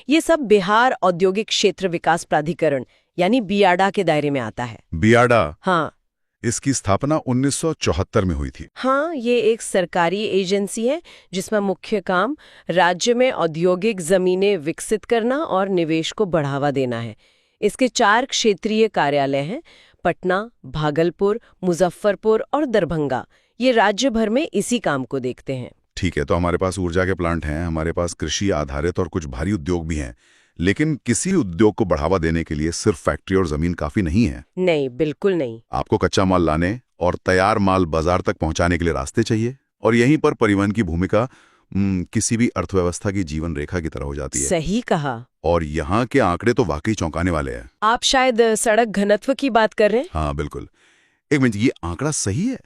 ये सब बिहार औद्योगिक क्षेत्र विकास प्राधिकरण यानी बियाडा के दायरे में आता है। बियाडा? हाँ, इसकी स्थापना 1974 में हुई थी। हाँ, ये एक सरकारी एजेंसी है जिसमें मुख्य काम राज्य में औद्योगिक जमीनें विकसित करना और निवेश को बढ़ावा देना है। इसके 4 क्षेत्रीय कार्यालय हैं, पटना, भागलपुर, मुजफ्फरपुर और दरभंगा। ये राज्य भर में इसी काम को देखते हैं। ठीक है, तो हमारे पास ऊर्जा के प्लांट हैं, हमारे पास कृषि आधारित और कुछ भारी उद्योग भी हैं, लेकिन किसी उद्योग को बढ़ावा देने के लिए सिर्फ फैक्ट्री और जमीन काफी नहीं है। नहीं, बिल्कुल नहीं। आपको कच्चा माल लाने और तैयार माल बाजार तक पहुंचाने के लिए रास्ते चाहिए, और यहीं पर परिवहन की भूमिका किसी भी अर्थव्यवस्था की जीवन रेखा की तरह हो जाती है। सही कहा। और यहाँ के आंकड़े तो वाकई चौंकाने वाले हैं। आप शायद सड़क घनत्व की बात कर रहे हैं? हाँ बिल्कुल। एक मिनट, ये आंकड़ा सही है?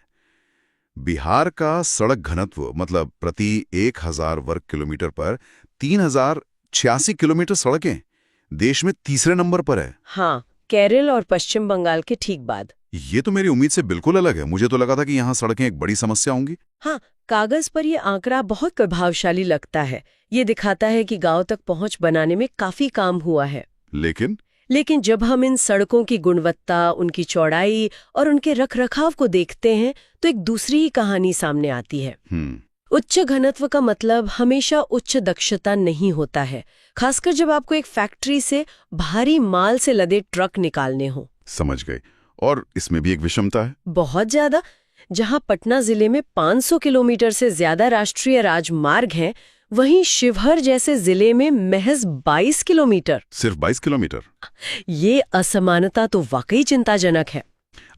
बिहार का सड़क घनत्व मतलब प्रति 1000 वर्ग किलोमीटर पर 3086 किलोमीटर सड़कें देश में तीसरे नंबर पर है। हाँ, केरल और पश्चिम बंगाल के ठीक बाद। ये तो मेरी उम्मीद से बिल्कुल अलग है। मुझे तो लगा था कि यहाँ सड़कें एक बड़ी समस्या होंगी। हाँ, कागज पर ये आंकड़ा बहुत प्रभावशाली लगता है। ये दिखाता है कि गांव तक पहुंच बनाने में काफी काम हुआ है। लेकिन जब हम इन सड़कों की गुणवत्ता, उनकी चौड़ाई और उनके रखरखाव को देखते हैं तो एक दूसरी ही कहानी सामने आती है। उच्च घनत्व का मतलब हमेशा उच्च दक्षता नहीं होता है, खासकर जब आपको एक फैक्ट्री से भारी माल से लदे ट्रक निकालने हो। समझ गई। और इसमें भी एक विषमता है। बहुत ज्यादा। जहां पटना जिले में 500 किलोमीटर से ज्यादा राष्ट्रीय राजमार्ग हैं, वहीं शिवहर जैसे जिले में महज 22 किलोमीटर। सिर्फ 22 किलोमीटर? ये असमानता तो वाकई चिंताजनक है।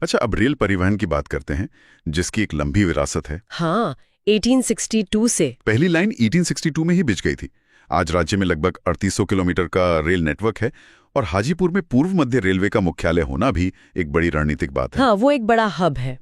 अच्छा, अब रेल परिवहन की बात करते हैं, जिसकी एक लंबी विरासत है। हाँ, 1862 से। पहली लाइन 1862 में ही बिछ गई थी। आज राज्य में लगभग 3800 किलोमीटर का रेल नेटवर्क है और हाजीपुर में पूर्व मध्य रेलवे का मुख्यालय होना भी एक बड़ी रणनीतिक बात है। हाँ, वो एक बड़ा हब है।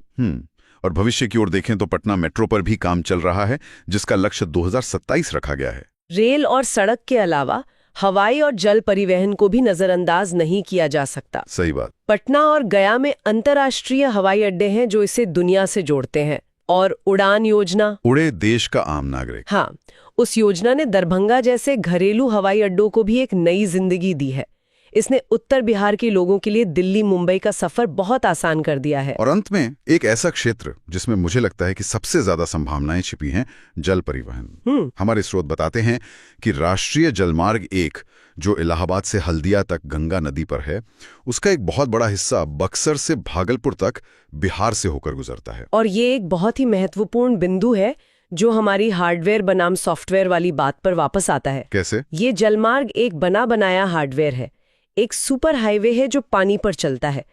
और भविष्य की ओर देखें तो पटना मेट्रो पर भी काम चल रहा है, जिसका लक्ष्य 2027 रखा गया है। रेल और सड़क के अलावा हवाई और जल परिवहन को भी नजरअंदाज नहीं किया जा सकता। सही बात। पटना और गया में अंतर्राष्ट्रीय हवाई अड्डे हैं जो इसे दुनिया से जोड़ते हैं। और उड़ान योजना, उड़े देश का आम नागरिक। हाँ, उस योजना ने दरभंगा जैसे घरेलू हवाई अड्डों को भी एक नई जिंदगी दी है। इसने उत्तर बिहार के लोगों के लिए दिल्ली मुंबई का सफर बहुत आसान कर दिया है। और अंत में एक ऐसा क्षेत्र जिसमें मुझे लगता है कि सबसे ज्यादा संभावनाएं छिपी हैं, जल परिवहन। हमारे स्रोत बताते हैं कि राष्ट्रीय जलमार्ग 1, जो इलाहाबाद से हल्दिया तक गंगा नदी पर है, उसका एक बहुत बड़ा हिस्सा बक्सर से भागलपुर तक बिहार से होकर गुजरता है। और ये एक बहुत ही महत्वपूर्ण बिंदु है जो हमारी हार्डवेयर बनाम सॉफ्टवेयर वाली बात पर वापस आता है। कैसे? ये जलमार्ग एक बना बनाया हार्डवेयर है, एक सुपर हाईवे है जो पानी पर चलता है।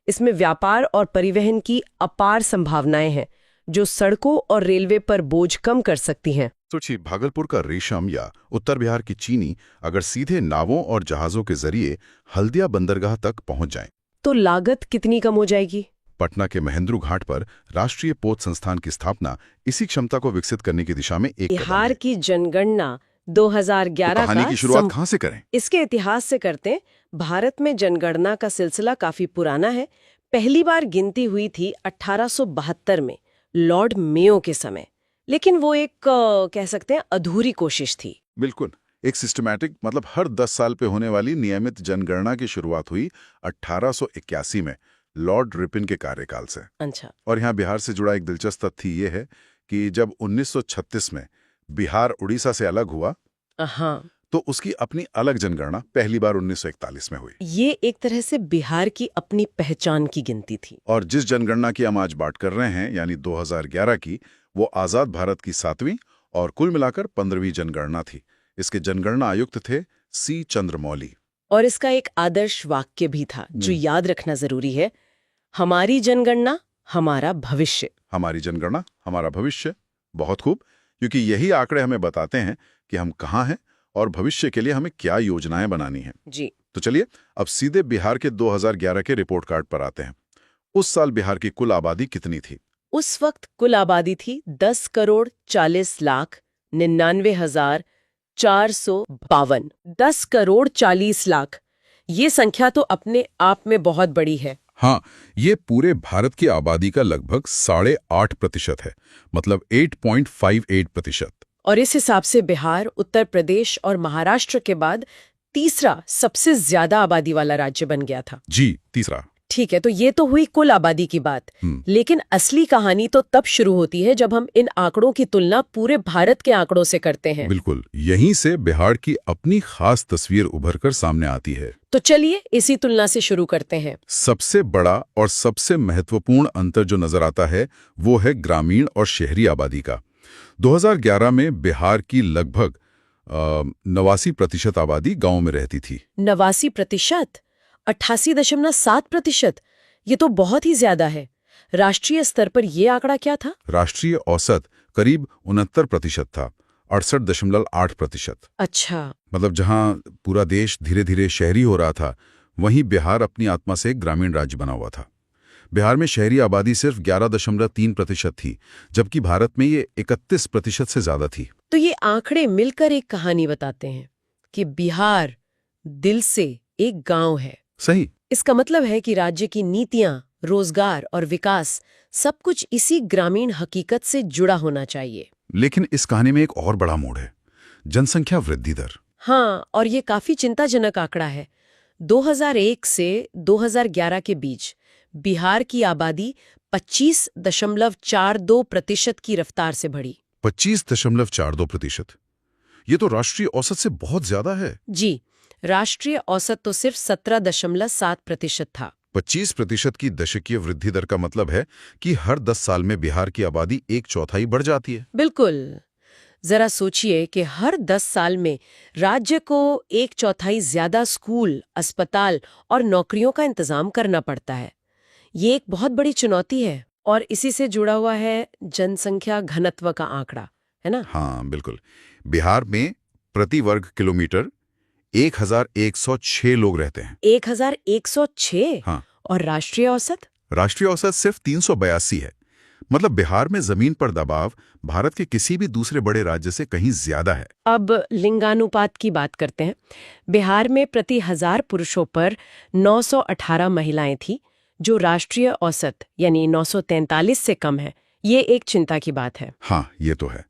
इसमें व्यापार और परिवहन की अपार संभावनाएं हैं जो सड़कों और रेलवे पर बोझ कम कर सकती हैं। सोचिए, भागलपुर का रेशम या उत्तर बिहार की चीनी अगर सीधे नावों और जहाजों के जरिए हल्दिया बंदरगाह तक पहुंच जाएं, तो लागत कितनी कम हो जाएगी? पटना के महेंद्रू घाट पर राष्ट्रीय पोत संस्थान की स्थापना इसी क्षमता को विकसित करने की दिशा में एक कदम बिहार है। की जनगणना 2011 कहानी का की शुरुआत कहां से करें? इसके इतिहास से करते हैं। भारत में जनगणना का सिलसिला काफी पुराना है। पहली बार गिनती हुई थी 1872 में लॉर्ड मेयो के समय, लेकिन वो एक कह सकते हैं अधूरी कोशिश थी। बिल्कुल, एक सिस्टमैटिक मतलब हर 10 साल पे होने वाली नियमित जनगणना की शुरुआत हुई 1881 में लॉर्ड रिपिन के कार्यकाल से। अच्छा। और यहाँ बिहार से जुड़ा एक दिलचस्प तथ्य ये है कि जब 1936 में बिहार उड़ीसा से अलग हुआ, हाँ, तो उसकी अपनी अलग जनगणना पहली बार 1941 में हुई। ये एक तरह से बिहार की अपनी पहचान की गिनती थी। और जिस जनगणना की हम आज बात कर रहे हैं, यानी 2011 की, वो आजाद भारत की 7वीं और कुल मिलाकर 15वीं जनगणना थी। इसके जनगणना आयुक्त थे सी चंद्रमौली। और इसका एक आदर्श वाक्य भी था जो याद रखना जरूरी है, हमारी जनगणना हमारा भविष्य। हमारी जनगणना हमारा भविष्य। बहुत खूब, क्योंकि यही आंकड़े हमें बताते हैं कि हम कहाँ हैं और भविष्य के लिए हमें क्या योजनाएं बनानी हैं। जी। तो चलिए अब सीधे बिहार के 2011 के रिपोर्ट कार्ड पर आते हैं। उस साल बिहार की कुल आबादी कितनी थी? उस वक्त कुल आबादी थी 10,40,99,452। 10,40,00,000। ये संख्या तो अपने आप में बहुत बड़ी है। हाँ, ये पूरे भारत की आबादी का लगभग 8.5% है, मतलब 8.58%। और इस हिसाब से बिहार उत्तर प्रदेश और महाराष्ट्र के बाद तीसरा सबसे ज्यादा आबादी वाला राज्य बन गया था। जी, तीसरा। ठीक है, तो ये तो हुई कुल आबादी की बात। लेकिन असली कहानी तो तब शुरू होती है जब हम इन आंकड़ों की तुलना पूरे भारत के आंकड़ों से करते हैं। बिल्कुल, यहीं से बिहार की अपनी खास तस्वीर उभर कर सामने आती है। तो चलिए इसी तुलना से शुरू करते हैं। सबसे बड़ा और सबसे महत्वपूर्ण अंतर जो नजर आता है वो है ग्रामीण और शहरी आबादी का। 2011 में बिहार की लगभग 89% आबादी गांव में रहती थी। 89%? 88.7%? ये तो बहुत ही ज्यादा है। राष्ट्रीय स्तर पर ये आंकड़ा क्या था? राष्ट्रीय औसत करीब 69% था, 68.8%। अच्छा। मतलब जहां पूरा देश धीरे धीरे शहरी हो रहा था, वहीं बिहार अपनी आत्मा से एक ग्रामीण राज्य बना हुआ था। बिहार में शहरी आबादी सिर्फ 11.3% थी, जबकि भारत में ये 31% से ज्यादा थी। तो ये आंकड़े मिलकर एक कहानी बताते हैं कि बिहार दिल से एक गांव है। सही। इसका मतलब है कि राज्य की नीतियां, रोजगार और विकास सब कुछ इसी ग्रामीण हकीकत से जुड़ा होना चाहिए। लेकिन इस कहानी में एक और बड़ा मोड़ है, जनसंख्या वृद्धि दर। हाँ, और ये काफी चिंताजनक आंकड़ा है। 2001 से 2011 के बीच बिहार की आबादी 25.42% की रफ्तार से बढ़ी। 25.42%? ये तो राष्ट्रीय औसत से बहुत ज्यादा है। जी, राष्ट्रीय औसत तो सिर्फ 17.7% था। 25% की दशकीय वृद्धि दर का मतलब है कि हर 10 साल में बिहार की आबादी 1/4 बढ़ जाती है। बिल्कुल। जरा सोचिए कि हर 10 साल में राज्य को 1/4 ज्यादा स्कूल, अस्पताल और नौकरियों का इंतजाम करना पड़ता है। ये एक बहुत बड़ी चुनौती है और इसी से जुड़ा हुआ है जनसंख्या घनत्व का आंकड़ा, है ना? हाँ बिल्कुल। बिहार में प्रति वर्ग किलोमीटर 1106 लोग रहते हैं। 1106? हाँ। और राष्ट्रीय औसत? राष्ट्रीय औसत सिर्फ 382 है। मतलब बिहार में जमीन पर दबाव भारत के किसी भी दूसरे बड़े राज्य से कहीं ज्यादा है। अब लिंगानुपात की बात करते हैं। बिहार में प्रति 1000 पुरुषों पर 918 महिलाएं थी, जो राष्ट्रीय औसत यानी 943 से कम है। ये एक चिंता की बात है। हाँ ये तो है,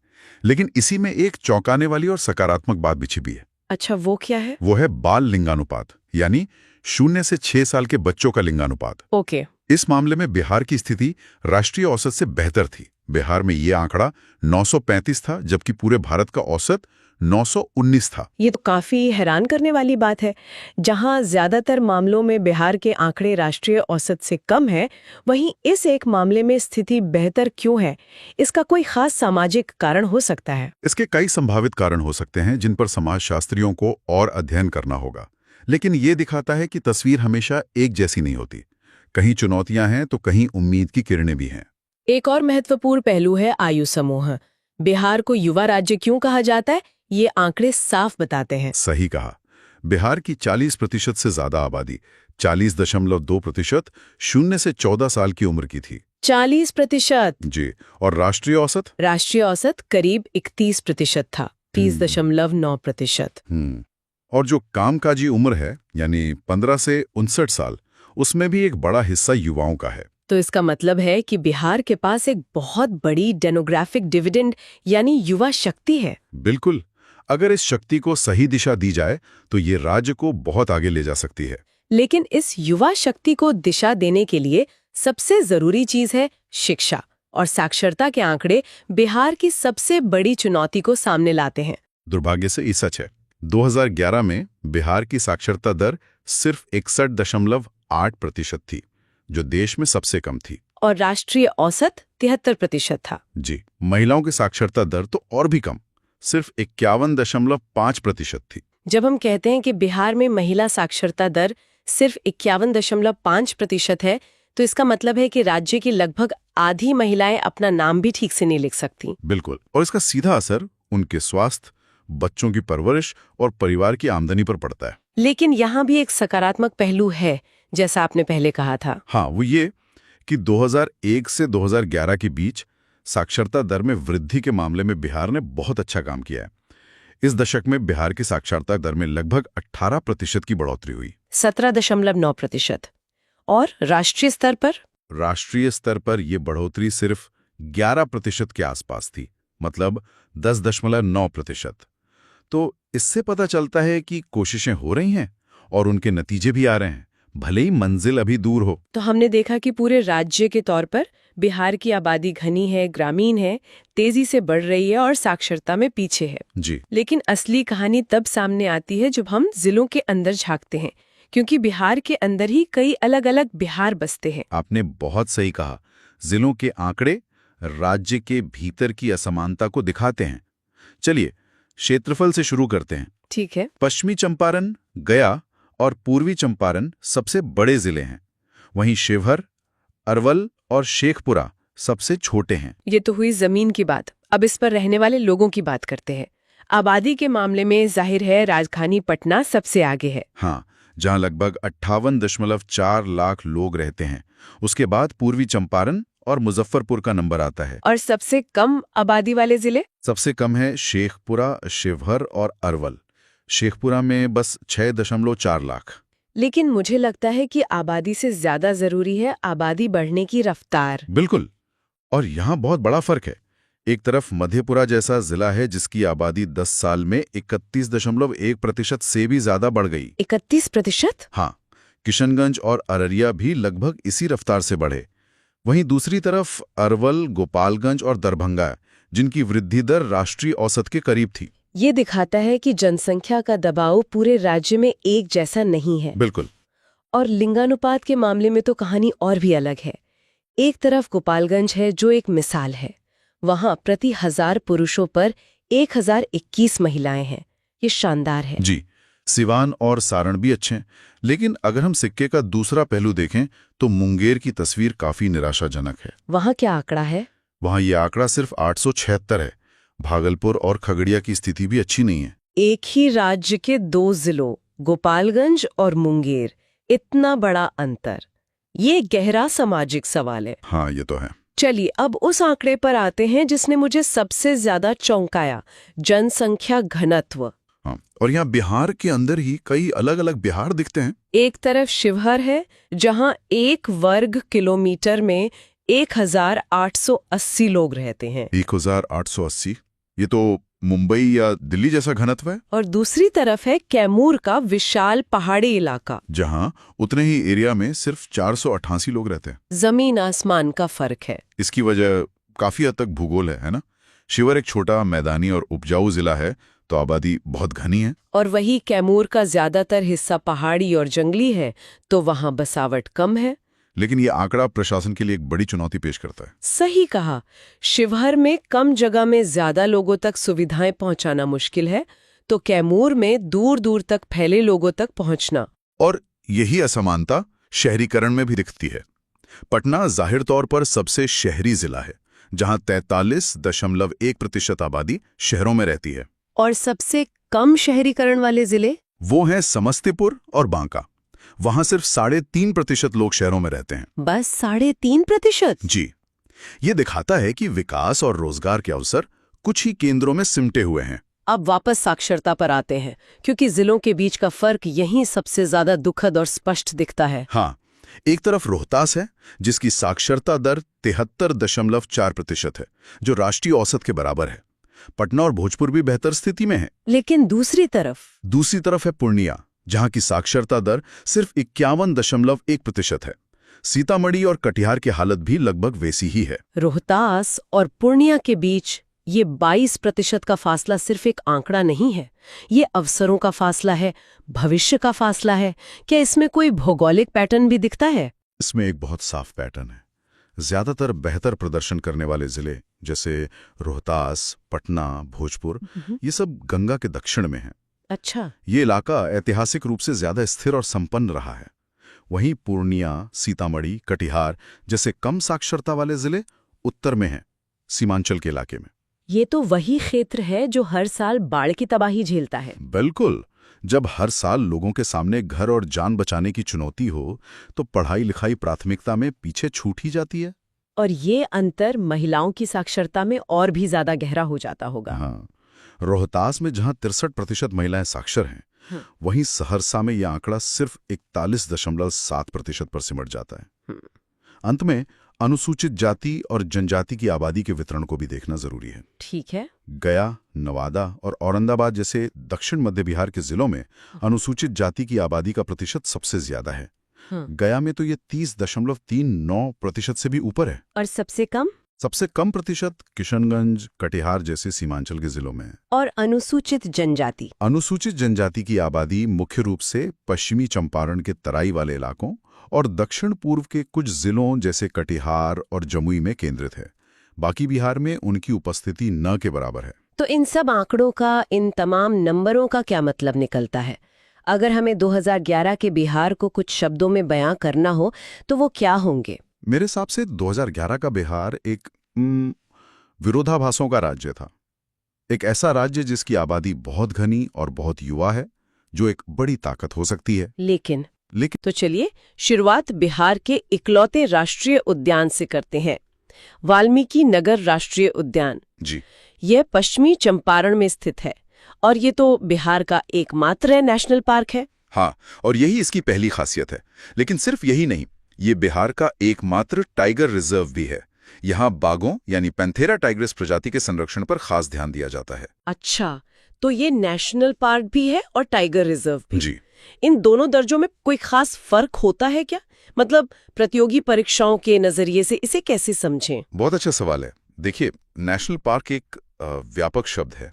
लेकिन इसी में एक चौंकाने वाली और सकारात्मक बात भी छिपी है। अच्छा, वो क्या है? वो है बाल लिंगानुपात, यानी 0 से 6 साल के बच्चों का लिंगानुपात। ओके। इस मामले में बिहार की स्थिति राष्ट्रीय औसत से बेहतर थी। बिहार में ये आंकड़ा 935 था, जबकि पूरे भारत का औसत 919 था। ये तो काफी हैरान करने वाली बात है। जहां ज्यादातर मामलों में बिहार के आंकड़े राष्ट्रीय औसत से कम है, वहीं इस एक मामले में स्थिति बेहतर क्यों है? इसका कोई खास सामाजिक कारण हो सकता है? इसके कई संभावित कारण हो सकते हैं, जिन पर समाजशास्त्रियों को और अध्ययन करना होगा। लेकिन ये दिखाता है कि तस्वीर हमेशा एक जैसी नहीं होती। कहीं चुनौतियां हैं तो कहीं उम्मीद की किरणें भी हैं। एक और महत्वपूर्ण पहलू है आयु समूह। बिहार को युवा राज्य क्यों कहा जाता है, ये आंकड़े साफ बताते हैं। सही कहा। बिहार की 40% से ज्यादा आबादी, 40.2%, 0 से 14 साल की उम्र की थी। 40%? जी। और राष्ट्रीय औसत? राष्ट्रीय औसत करीब 31% था, 30.9%। और जो कामकाजी उम्र है, यानी 15 से 59 साल, उसमें भी एक बड़ा हिस्सा युवाओं का है। तो इसका मतलब है कि बिहार के पास एक बहुत बड़ी डेमोग्राफिक डिविडेंड यानी युवा शक्ति है। बिल्कुल। अगर इस शक्ति को सही दिशा दी जाए तो ये राज्य को बहुत आगे ले जा सकती है। लेकिन इस युवा शक्ति को दिशा देने के लिए सबसे जरूरी चीज है शिक्षा, और साक्षरता के आंकड़े बिहार की सबसे बड़ी चुनौती को सामने लाते हैं। दुर्भाग्य से ये सच है। 2011 में बिहार की साक्षरता दर सिर्फ 61.8% थी, जो देश में सबसे कम थी। और राष्ट्रीय औसत 73% था। जी। महिलाओं की साक्षरता दर तो और भी कम, सिर्फ 51.5% थी। जब हम कहते हैं कि बिहार में महिला साक्षरता दर सिर्फ 51.5% है, तो इसका मतलब है कि राज्य की लगभग आधी महिलाएं अपना नाम भी ठीक से नहीं लिख सकती। बिल्कुल। और इसका सीधा असर उनके स्वास्थ्य, बच्चों की परवरिश और परिवार की आमदनी पर पड़ता है। लेकिन यहाँ भी एक सकारात्मक पहलू है, जैसा आपने पहले कहा था। हाँ, वो ये कि 2001 से 2011 के बीच साक्षरता दर में वृद्धि के मामले में बिहार ने बहुत अच्छा काम किया है। इस दशक में बिहार की साक्षरता दर में लगभग 18% की बढ़ोतरी हुई। 17.9%। और राष्ट्रीय स्तर पर? राष्ट्रीय स्तर पर यह बढ़ोतरी सिर्फ 11% के आसपास थी, मतलब 10.9%। तो इससे पता चलता है कि कोशिशें हो रही हैं और उनके नतीजे भी आ रहे हैं, भले ही मंजिल अभी दूर हो। तो हमने देखा कि पूरे राज्य के तौर पर बिहार की आबादी घनी है, ग्रामीण है, तेजी से बढ़ रही है और साक्षरता में पीछे है। जी। लेकिन असली कहानी तब सामने आती है जब हम जिलों के अंदर झांकते हैं, क्योंकि बिहार के अंदर ही कई अलग अलग बिहार बसते हैं। आपने बहुत सही कहा। जिलों के आंकड़े राज्य के भीतर की असमानता को दिखाते हैं। चलिए क्षेत्रफल से शुरू करते हैं। ठीक है। पश्चिमी चंपारण, गया और पूर्वी चंपारण सबसे बड़े जिले हैं। वहीं शिवहर, अरवल और शेखपुरा सबसे छोटे हैं। ये तो हुई जमीन की बात। अब इस पर रहने वाले लोगों की बात करते हैं। आबादी के मामले में जाहिर है राजधानी पटना सबसे आगे है। हाँ, जहां लगभग 58.4 लाख लोग रहते हैं। उसके बाद पूर्वी चंपारण और मुजफ्फरपुर का नंबर आता है। और सबसे कम आबादी वाले जिले? सबसे कम है शेखपुरा, शिवहर और अरवल। शेखपुरा में बस 6.4 लाख। लेकिन मुझे लगता है कि आबादी से ज्यादा जरूरी है आबादी बढ़ने की रफ्तार। बिल्कुल। और यहाँ बहुत बड़ा फर्क है। एक तरफ मधेपुरा जैसा जिला है जिसकी आबादी 10 साल में 31.1% से भी ज्यादा बढ़ गई। 31%? हाँ। किशनगंज और अररिया भी लगभग इसी रफ्तार से बढ़े। वहीं दूसरी तरफ अरवल, गोपालगंज और दरभंगा, जिनकी वृद्धि दर राष्ट्रीय औसत के करीब थी। ये दिखाता है कि जनसंख्या का दबाव पूरे राज्य में एक जैसा नहीं है। बिल्कुल। और लिंगानुपात के मामले में तो कहानी और भी अलग है। एक तरफ गोपालगंज है जो एक मिसाल है। वहां प्रति 1000 पुरुषों पर 1021 महिलाएं हैं। ये शानदार है। जी। सिवान और सारण भी अच्छे हैं, लेकिन अगर हम सिक्के का दूसरा पहलू देखें तो मुंगेर की तस्वीर काफी निराशाजनक है। वहाँ क्या आंकड़ा है? वहां ये आंकड़ा सिर्फ 876 है। भागलपुर और खगड़िया की स्थिति भी अच्छी नहीं है। एक ही राज्य के 2 जिलों गोपालगंज और मुंगेर, इतना बड़ा अंतर, ये गहरा सामाजिक सवाल है। हाँ, ये तो है। चलिए अब उस आंकड़े पर आते हैं जिसने मुझे सबसे ज्यादा चौंकाया, जनसंख्या घनत्व। हाँ, और यहाँ बिहार के अंदर ही कई अलग अलग बिहार दिखते हैं। एक तरफ शिवहर है जहां 1 वर्ग किलोमीटर में 1880 लोग रहते हैं, 1880। ये तो मुंबई या दिल्ली जैसा घनत्व है। और दूसरी तरफ है कैमूर का विशाल पहाड़ी इलाका, जहां उतने ही एरिया में सिर्फ 488 लोग रहते हैं। जमीन आसमान का फर्क है। इसकी वजह काफी हद तक भूगोल है ना? शिवर एक छोटा मैदानी और उपजाऊ जिला है, तो आबादी बहुत घनी है। और वही कैमूर का ज्यादातर हिस्सा पहाड़ी और जंगली है, तो वहां बसावट कम है। लेकिन ये आंकड़ा प्रशासन के लिए एक बड़ी चुनौती पेश करता है। सही कहा, शिवहर में कम जगह में ज्यादा लोगों तक सुविधाएं पहुंचाना मुश्किल है, तो कैमूर में दूर दूर तक फैले लोगों तक पहुंचना। और यही असमानता शहरीकरण में भी दिखती है। पटना जाहिर तौर पर सबसे शहरी जिला है, जहां 43.1% आबादी शहरों में रहती है। और सबसे कम शहरीकरण वाले जिले? वो हैं समस्तीपुर और बांका। वहां सिर्फ 3.5% लोग शहरों में रहते हैं। बस 3.5%? जी, ये दिखाता है कि विकास और रोजगार के अवसर कुछ ही केंद्रों में सिमटे हुए हैं। अब वापस साक्षरता पर आते हैं, क्योंकि जिलों के बीच का फर्क यहीं सबसे ज्यादा दुखद और स्पष्ट दिखता है। हाँ, एक तरफ रोहतास है, जिसकी साक्षरता दर 73.4% है, जो राष्ट्रीय औसत के बराबर है। पटना और भोजपुर भी बेहतर स्थिति में है। लेकिन दूसरी तरफ है पूर्णिया, जहां की साक्षरता दर सिर्फ 51.1% है। सीतामढ़ी और कटिहार की हालत भी लगभग वैसी ही है। रोहतास और पूर्णिया के बीच ये 22% का फासला सिर्फ एक आंकड़ा नहीं है, ये अवसरों का फासला है, भविष्य का फासला है। क्या इसमें कोई भौगोलिक पैटर्न भी दिखता है? इसमें एक बहुत साफ पैटर्न है। ज्यादातर बेहतर प्रदर्शन करने वाले जिले जैसे रोहतास, पटना, भोजपुर, ये सब गंगा के दक्षिण में हैं। अच्छा। ये इलाका ऐतिहासिक रूप से ज्यादा स्थिर और संपन्न रहा है। वहीं पूर्णिया, सीतामढ़ी, कटिहार जैसे कम साक्षरता वाले जिले उत्तर में हैं, सीमांचल के इलाके में। ये तो वही क्षेत्र है जो हर साल बाढ़ की तबाही झेलता है। बिल्कुल। जब हर साल लोगों के सामने घर और जान बचाने की चुनौती हो, तो पढ़ाई लिखाई प्राथमिकता में पीछे छूट ही जाती है। और ये अंतर महिलाओं की साक्षरता में और भी ज्यादा गहरा हो जाता होगा। हाँ, रोहतास में जहां 63% महिलाएं साक्षर हैं, वहीं सहरसा में यह आंकड़ा सिर्फ 41.7% पर सिमट जाता है। अंत में अनुसूचित जाति और जनजाति की आबादी के वितरण को भी देखना जरूरी है। ठीक है। गया, नवादा और औरंगाबाद जैसे दक्षिण मध्य बिहार के जिलों में अनुसूचित जाति की आबादी का प्रतिशत सबसे ज्यादा है। गया में तो ये 30.39% से भी ऊपर है। और सबसे कम प्रतिशत किशनगंज, कटिहार जैसे सीमांचल के जिलों में है। और अनुसूचित जनजाति की आबादी मुख्य रूप से पश्चिमी चंपारण के तराई वाले इलाकों और दक्षिण पूर्व के कुछ जिलों जैसे कटिहार और जमुई में केंद्रित है। बाकी बिहार में उनकी उपस्थिति न के बराबर है। तो इन सब आंकड़ों का, इन तमाम नंबरों का क्या मतलब निकलता है? अगर हमें 2011 के बिहार को कुछ शब्दों में बयां करना हो तो वो क्या होंगे? मेरे हिसाब से 2011 का बिहार एक विरोधाभासों का राज्य था। एक ऐसा राज्य जिसकी आबादी बहुत घनी और बहुत युवा है, जो एक बड़ी ताकत हो सकती है। लेकिन तो चलिए शुरुआत बिहार के इकलौते राष्ट्रीय उद्यान से करते हैं, वाल्मीकि नगर राष्ट्रीय उद्यान। जी, यह पश्चिमी चंपारण में स्थित है और ये तो बिहार का एकमात्र नेशनल पार्क है। हाँ, और यही इसकी पहली खासियत है। लेकिन सिर्फ यही नहीं, ये बिहार का एकमात्र टाइगर रिजर्व भी है। यहाँ बाघों यानी पैंथेरा टाइग्रिस प्रजाति के संरक्षण पर खास ध्यान दिया जाता है। अच्छा, तो ये नेशनल पार्क भी है और टाइगर रिजर्व भी। जी। इन दोनों दर्जों में कोई खास फर्क होता है क्या? मतलब प्रतियोगी परीक्षाओं के नजरिए से इसे कैसे समझें? बहुत अच्छा सवाल है। देखिए, नेशनल पार्क एक व्यापक शब्द है,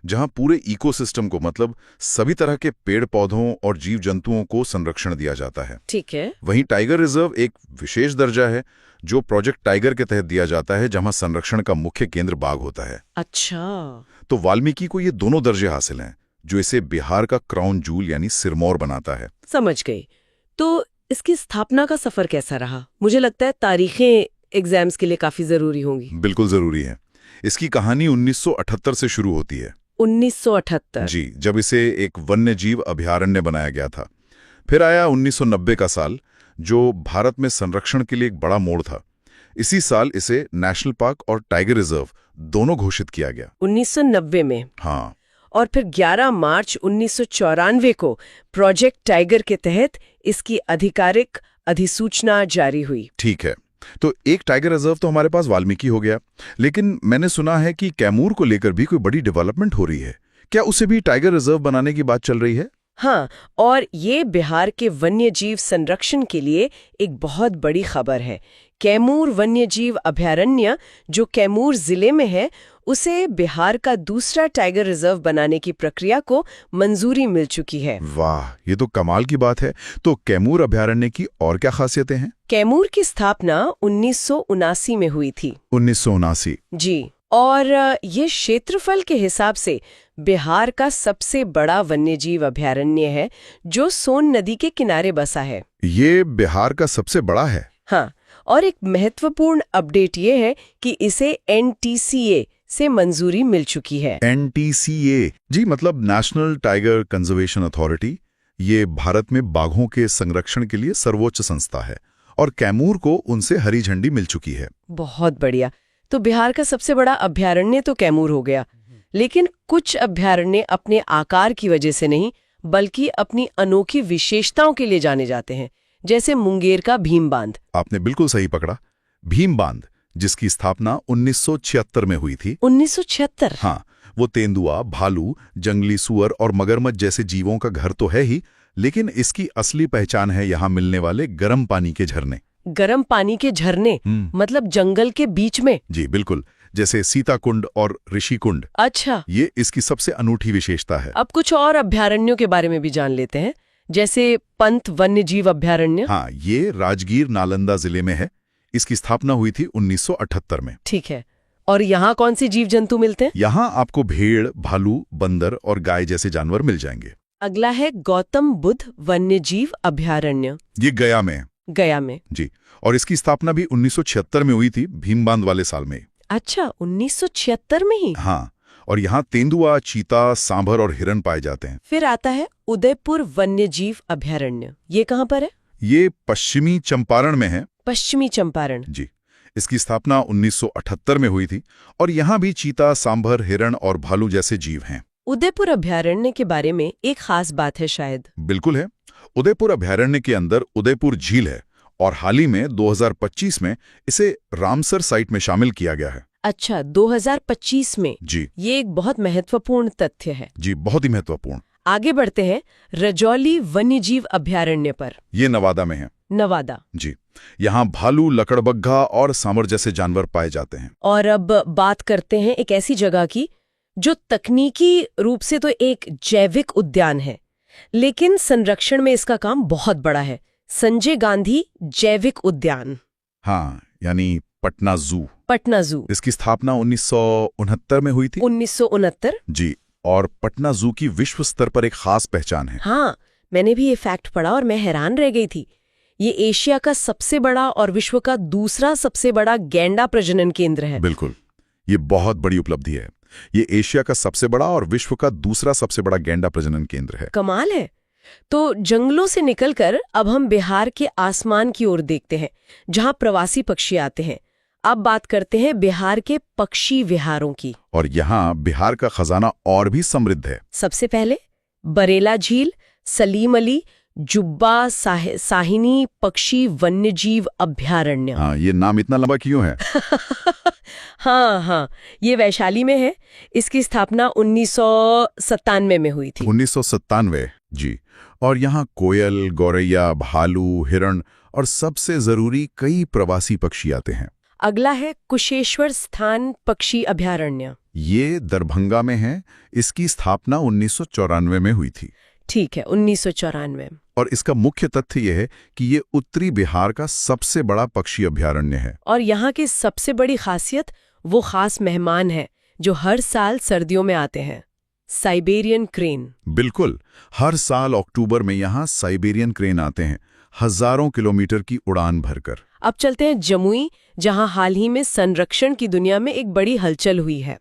जहां पूरे इकोसिस्टम को, मतलब सभी तरह के पेड़ पौधों और जीव जंतुओं को संरक्षण दिया जाता है। ठीक है। वहीं टाइगर रिजर्व एक विशेष दर्जा है, जो प्रोजेक्ट टाइगर के तहत दिया जाता है, जहां संरक्षण का मुख्य केंद्र बाघ होता है। अच्छा। तो वाल्मीकि को ये दोनों दर्जे हासिल हैं, जो इसे बिहार का क्राउन जूल यानी सिरमौर बनाता है। समझ गई। तो इसकी स्थापना का सफर कैसा रहा? मुझे लगता है तारीखें एग्जाम्स के लिए काफी जरूरी होंगी। बिल्कुल जरूरी है। इसकी कहानी 1978 से शुरू होती है। 1978? जी, जब इसे एक वन्य जीव अभयारण्य बनाया गया था। फिर आया 1990 का साल, जो भारत में संरक्षण के लिए एक बड़ा मोड़ था। इसी साल इसे नेशनल पार्क और टाइगर रिजर्व दोनों घोषित किया गया। 1990 में? हाँ। और फिर 11 मार्च 1994 को प्रोजेक्ट टाइगर के तहत इसकी आधिकारिक अधिसूचना जारी हुई। ठीक है, तो एक टाइगर रिजर्व तो हमारे पास वाल्मीकि हो गया, लेकिन मैंने सुना है कि कैमूर को लेकर भी कोई बड़ी डेवलपमेंट हो रही है। क्या उसे भी टाइगर रिजर्व बनाने की बात चल रही है? हाँ, और ये बिहार के वन्यजीव संरक्षण के लिए एक बहुत बड़ी खबर है। कैमूर वन्यजीव अभयारण्य, जो कैमूर जिले में है, उसे बिहार का दूसरा टाइगर रिजर्व बनाने की प्रक्रिया को मंजूरी मिल चुकी है। वाह, ये तो कमाल की बात है। तो कैमूर अभयारण्य की और क्या खासियतें हैं? कैमूर की स्थापना 1979 में हुई थी। 1979? जी, और ये क्षेत्रफल के हिसाब से बिहार का सबसे बड़ा वन्यजीव अभयारण्य है, जो सोन नदी के किनारे बसा है। ये बिहार का सबसे बड़ा है? हाँ, और एक महत्वपूर्ण अपडेट ये है कि इसे NTCA से मंजूरी मिल चुकी है। NTCA? जी, मतलब नेशनल टाइगर कंजर्वेशन अथॉरिटी। ये भारत में बाघों के संरक्षण के लिए सर्वोच्च संस्था है, और कैमूर को उनसे हरी झंडी मिल चुकी है। बहुत बढ़िया। तो बिहार का सबसे बड़ा अभयारण्य तो कैमूर हो गया, लेकिन कुछ अभयारण्य अपने आकार की वजह से नहीं, बल्कि अपनी अनोखी विशेषताओं के लिए जाने जाते हैं, जैसे मुंगेर का भीम बांध। आपने बिल्कुल सही पकड़ा। भीम बांध, जिसकी स्थापना 1976 में हुई थी। 1976? हाँ, वो तेंदुआ, भालू, जंगली सुअर और मगरमच्छ जैसे जीवों का घर तो है ही, लेकिन इसकी असली पहचान है यहाँ मिलने वाले गर्म पानी के झरने। गर्म पानी के झरने? मतलब जंगल के बीच में? जी बिल्कुल, जैसे सीता कुंड और ऋषि कुंड। अच्छा, ये इसकी सबसे अनूठी विशेषता है। अब कुछ और अभयारण्यों के बारे में भी जान लेते हैं, जैसे पंत वन्यजीव अभयारण्य। हाँ, ये राजगीर नालंदा जिले में है। इसकी स्थापना हुई थी 1978 में। ठीक है, और यहाँ कौन से जीव जंतु मिलते हैं? यहाँ आपको भेड़, भालू, बंदर और गाय जैसे जानवर मिल जाएंगे। अगला है गौतम बुद्ध वन्यजीव अभयारण्य। ये गया में है। गया में? जी, और इसकी स्थापना भी 1976 में हुई थी, भीम बांध वाले साल में। अच्छा, 1976 में ही? हाँ, और यहाँ तेंदुआ, चीता, सांभर और हिरन पाए जाते हैं। फिर आता है उदयपुर वन्यजीव अभयारण्य। ये कहाँ पर है? ये पश्चिमी चंपारण में है। पश्चिमी चंपारण? जी, इसकी स्थापना 1978 में हुई थी, और यहाँ भी चीता, सांभर, हिरण और भालू जैसे जीव हैं। उदयपुर अभयारण्य के बारे में एक खास बात है शायद। बिल्कुल है। उदयपुर अभयारण्य के अंदर उदयपुर झील है, और हाल ही में 2025 में इसे रामसर साइट में शामिल किया गया है। अच्छा, 2025 में? जी, ये एक बहुत महत्वपूर्ण तथ्य है। जी, बहुत ही महत्वपूर्ण। आगे बढ़ते हैं रजौली वन्यजीव अभयारण्य पर। ये नवादा में है। नवादा? जी, यहाँ भालू, लकड़बग्घा और सांभर जैसे जानवर पाए जाते हैं। और अब बात करते हैं एक ऐसी जगह की जो तकनीकी रूप से तो एक जैविक उद्यान है, लेकिन संरक्षण में इसका काम बहुत बड़ा है। संजय गांधी जैविक उद्यान। हाँ, यानी पटना जू। पटना जू। इसकी स्थापना 1969 में हुई थी। 1969? जी, और पटना जू की विश्व स्तर पर एक खास पहचान है। हाँ, मैंने भी ये फैक्ट पढ़ा और मैं हैरान रह गई थी। ये एशिया का सबसे बड़ा और विश्व का दूसरा सबसे बड़ा गैंडा प्रजनन केंद्र है। बिल्कुल, ये बहुत बड़ी उपलब्धि है। ये एशिया का सबसे बड़ा और विश्व का दूसरा सबसे बड़ा गैंडा प्रजनन केंद्र है। कमाल है। तो जंगलों से निकलकर अब हम बिहार के आसमान की ओर देखते हैं, जहां प्रवासी पक्षी आते हैं। अब बात करते हैं बिहार के पक्षी विहारों की। और यहाँ बिहार का खजाना और भी समृद्ध है। सबसे पहले बरेला झील, सलीम अली जुब्बा साहिनी पक्षी वन्यजीव अभयारण्य। हाँ, ये नाम इतना लंबा क्यों है? हाँ, ये वैशाली में है। इसकी स्थापना 1997 में हुई थी। 1997? जी, और यहाँ कोयल, गौरैया, भालू, हिरण और सबसे जरूरी कई प्रवासी पक्षी आते हैं। अगला है कुशेश्वर स्थान पक्षी अभयारण्य। ये दरभंगा में है। इसकी स्थापना 1994 में हुई थी। ठीक है, 1994। और इसका मुख्य तथ्य यह है कि ये उत्तरी बिहार का सबसे बड़ा पक्षी अभयारण्य है। और यहाँ की सबसे बड़ी खासियत वो खास मेहमान हैं जो हर साल सर्दियों में आते हैं। Siberian crane. बिल्कुल, हर साल अक्टूबर में यहाँ साइबेरियन क्रेन आते हैं, हजारों किलोमीटर की उड़ान भरकर। अब चलते हैं जमुई, जहां हाल ही में संरक्षण की दुनिया में एक बड़ी हलचल हुई है।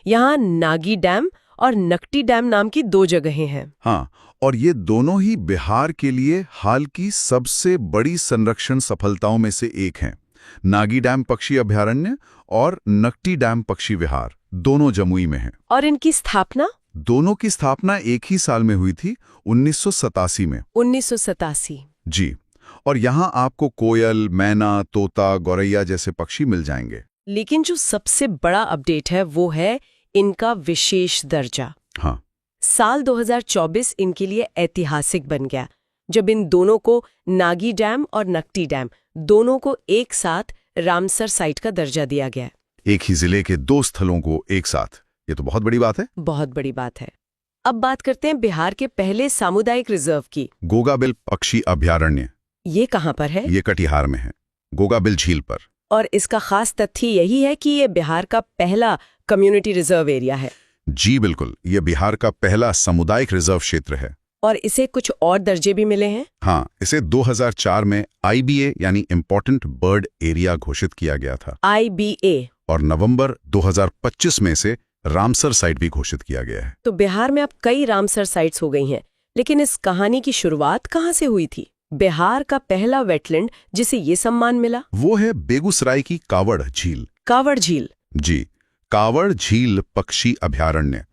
यहाँ नागी डैम और नकटी डैम नाम की 2 जगहें हैं। हाँ, और ये दोनों ही बिहार के लिए हाल की सबसे बड़ी संरक्षण सफलताओं में से एक हैं। नागी डैम पक्षी अभयारण्य और नकटी डैम पक्षी विहार दोनों जमुई में हैं। और इनकी स्थापना दोनों की स्थापना एक ही साल में हुई थी, 1987 में। 1987। जी, और यहाँ आपको कोयल, मैना, तोता, गौरैया जैसे पक्षी मिल जाएंगे। लेकिन जो सबसे बड़ा अपडेट है वो है इनका विशेष दर्जा। हाँ, साल 2024 इनके लिए ऐतिहासिक बन गया, जब इन दोनों को, नागी डैम और नकटी डैम, दोनों को एक साथ रामसर साइट का दर्जा दिया गया। एक ही जिले के 2 स्थलों को एक साथ, ये तो बहुत बड़ी बात है। बहुत बड़ी बात है। अब बात करते हैं बिहार के पहले सामुदायिक रिजर्व की। गोगाबिल पक्षी अभयारण्य, ये कहाँ पर है? ये कटिहार में है, गोगाबिल झील पर। और इसका खास तथ्य यही है कि ये बिहार का पहला कम्युनिटी रिजर्व एरिया है। जी बिल्कुल, ये बिहार का पहला सामुदायिक रिजर्व क्षेत्र है। और इसे कुछ और दर्जे भी मिले हैं। हाँ, इसे 2004 में IBA यानी इम्पोर्टेंट बर्ड एरिया घोषित किया गया था। IBA। और नवंबर 2025 में इसे रामसर साइट भी घोषित किया गया है। तो बिहार में अब कई रामसर साइट्स हो गई हैं, लेकिन इस कहानी की शुरुआत कहाँ से हुई थी? बिहार का पहला वेटलैंड जिसे ये सम्मान मिला, वो है बेगूसराय की कावड़ झील। कावड़ झील। जी, कावड़ झील पक्षी अभयारण्य।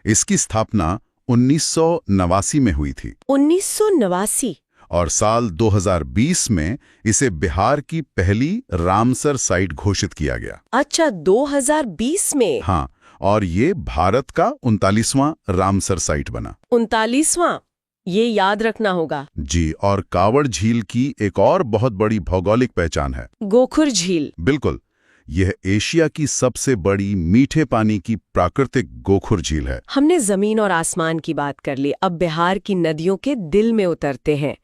इसकी स्थापना 1989 में हुई थी। 1989। और साल 2020 में इसे बिहार की पहली रामसर साइट घोषित किया गया। अच्छा, 2020 में? हाँ, और ये भारत का 39वां रामसर साइट बना। 39वां? ये याद रखना होगा। जी, और कावड़ झील की एक और बहुत बड़ी भौगोलिक पहचान है, गोखुर झील। बिल्कुल, यह एशिया की सबसे बड़ी मीठे पानी की प्राकृतिक गोखुर झील है। हमने जमीन और आसमान की बात कर ली, अब बिहार की नदियों के दिल में उतरते हैं।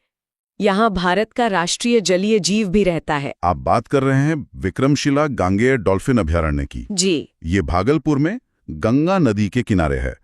यहाँ भारत का राष्ट्रीय जलीय जीव भी रहता है। आप बात कर रहे हैं विक्रमशिला गांगेय डॉल्फिन अभयारण्य की। जी। ये भागलपुर में गंगा नदी के किनारे है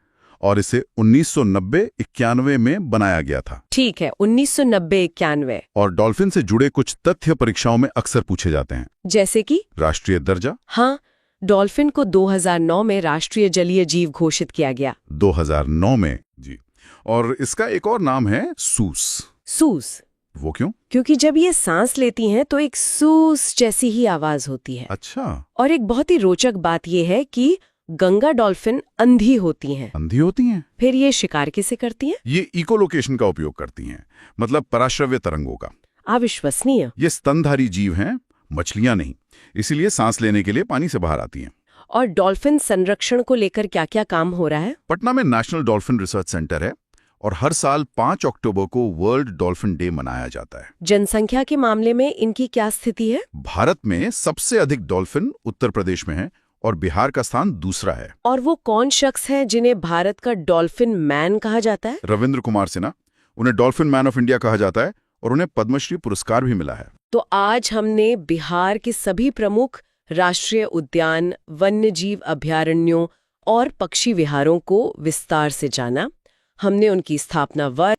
और इसे 1990-91 में बनाया गया था। ठीक है, 1990-91। और डॉल्फिन से जुड़े कुछ तथ्य परीक्षाओं में अक्सर पूछे जाते हैं। जैसे कि राष्ट्रीय दर्जा। हाँ, डॉल्फिन को 2009 में राष्ट्रीय जलीय जीव घोषित किया गया। 2009 में, जी। और इसका एक और नाम है सूस। सूस। वो क्यों? क्योंकि जब ये सांस लेती हैं तो एक सूस जैसी ही आवाज होती है। अच्छा। और एक बहुत ही रोचक बात यह है कि गंगा डॉल्फिन अंधी होती हैं। अंधी होती हैं? फिर ये शिकार किसे करती हैं? ये इकोलोकेशन का उपयोग करती हैं, मतलब पराश्रव्य तरंगों का। अविश्वसनीय। ये स्तनधारी जीव हैं, मछलियां नहीं, इसीलिए सांस लेने के लिए पानी से बाहर आती हैं। और डॉल्फिन संरक्षण को लेकर क्या क्या काम हो रहा है? पटना में नेशनल डॉल्फिन रिसर्च सेंटर है और हर साल 5 अक्टूबर को वर्ल्ड डॉल्फिन डे मनाया जाता है। जनसंख्या के मामले में इनकी क्या स्थिति है? भारत में सबसे अधिक डॉल्फिन उत्तर प्रदेश में है और बिहार का स्थान दूसरा है। और वो कौन शख्स हैं जिन्हें भारत का डॉल्फिन मैन कहा जाता है? रविंद्र कुमार सिन्हा। उन्हें डॉल्फिन मैन ऑफ इंडिया कहा जाता है और उन्हें पद्मश्री पुरस्कार भी मिला है। तो आज हमने बिहार के सभी प्रमुख राष्ट्रीय उद्यान, वन्यजीव अभयारण्यों और पक्षी विहारों को विस्तार से जाना। हमने उनकी स्थापना वर्ष,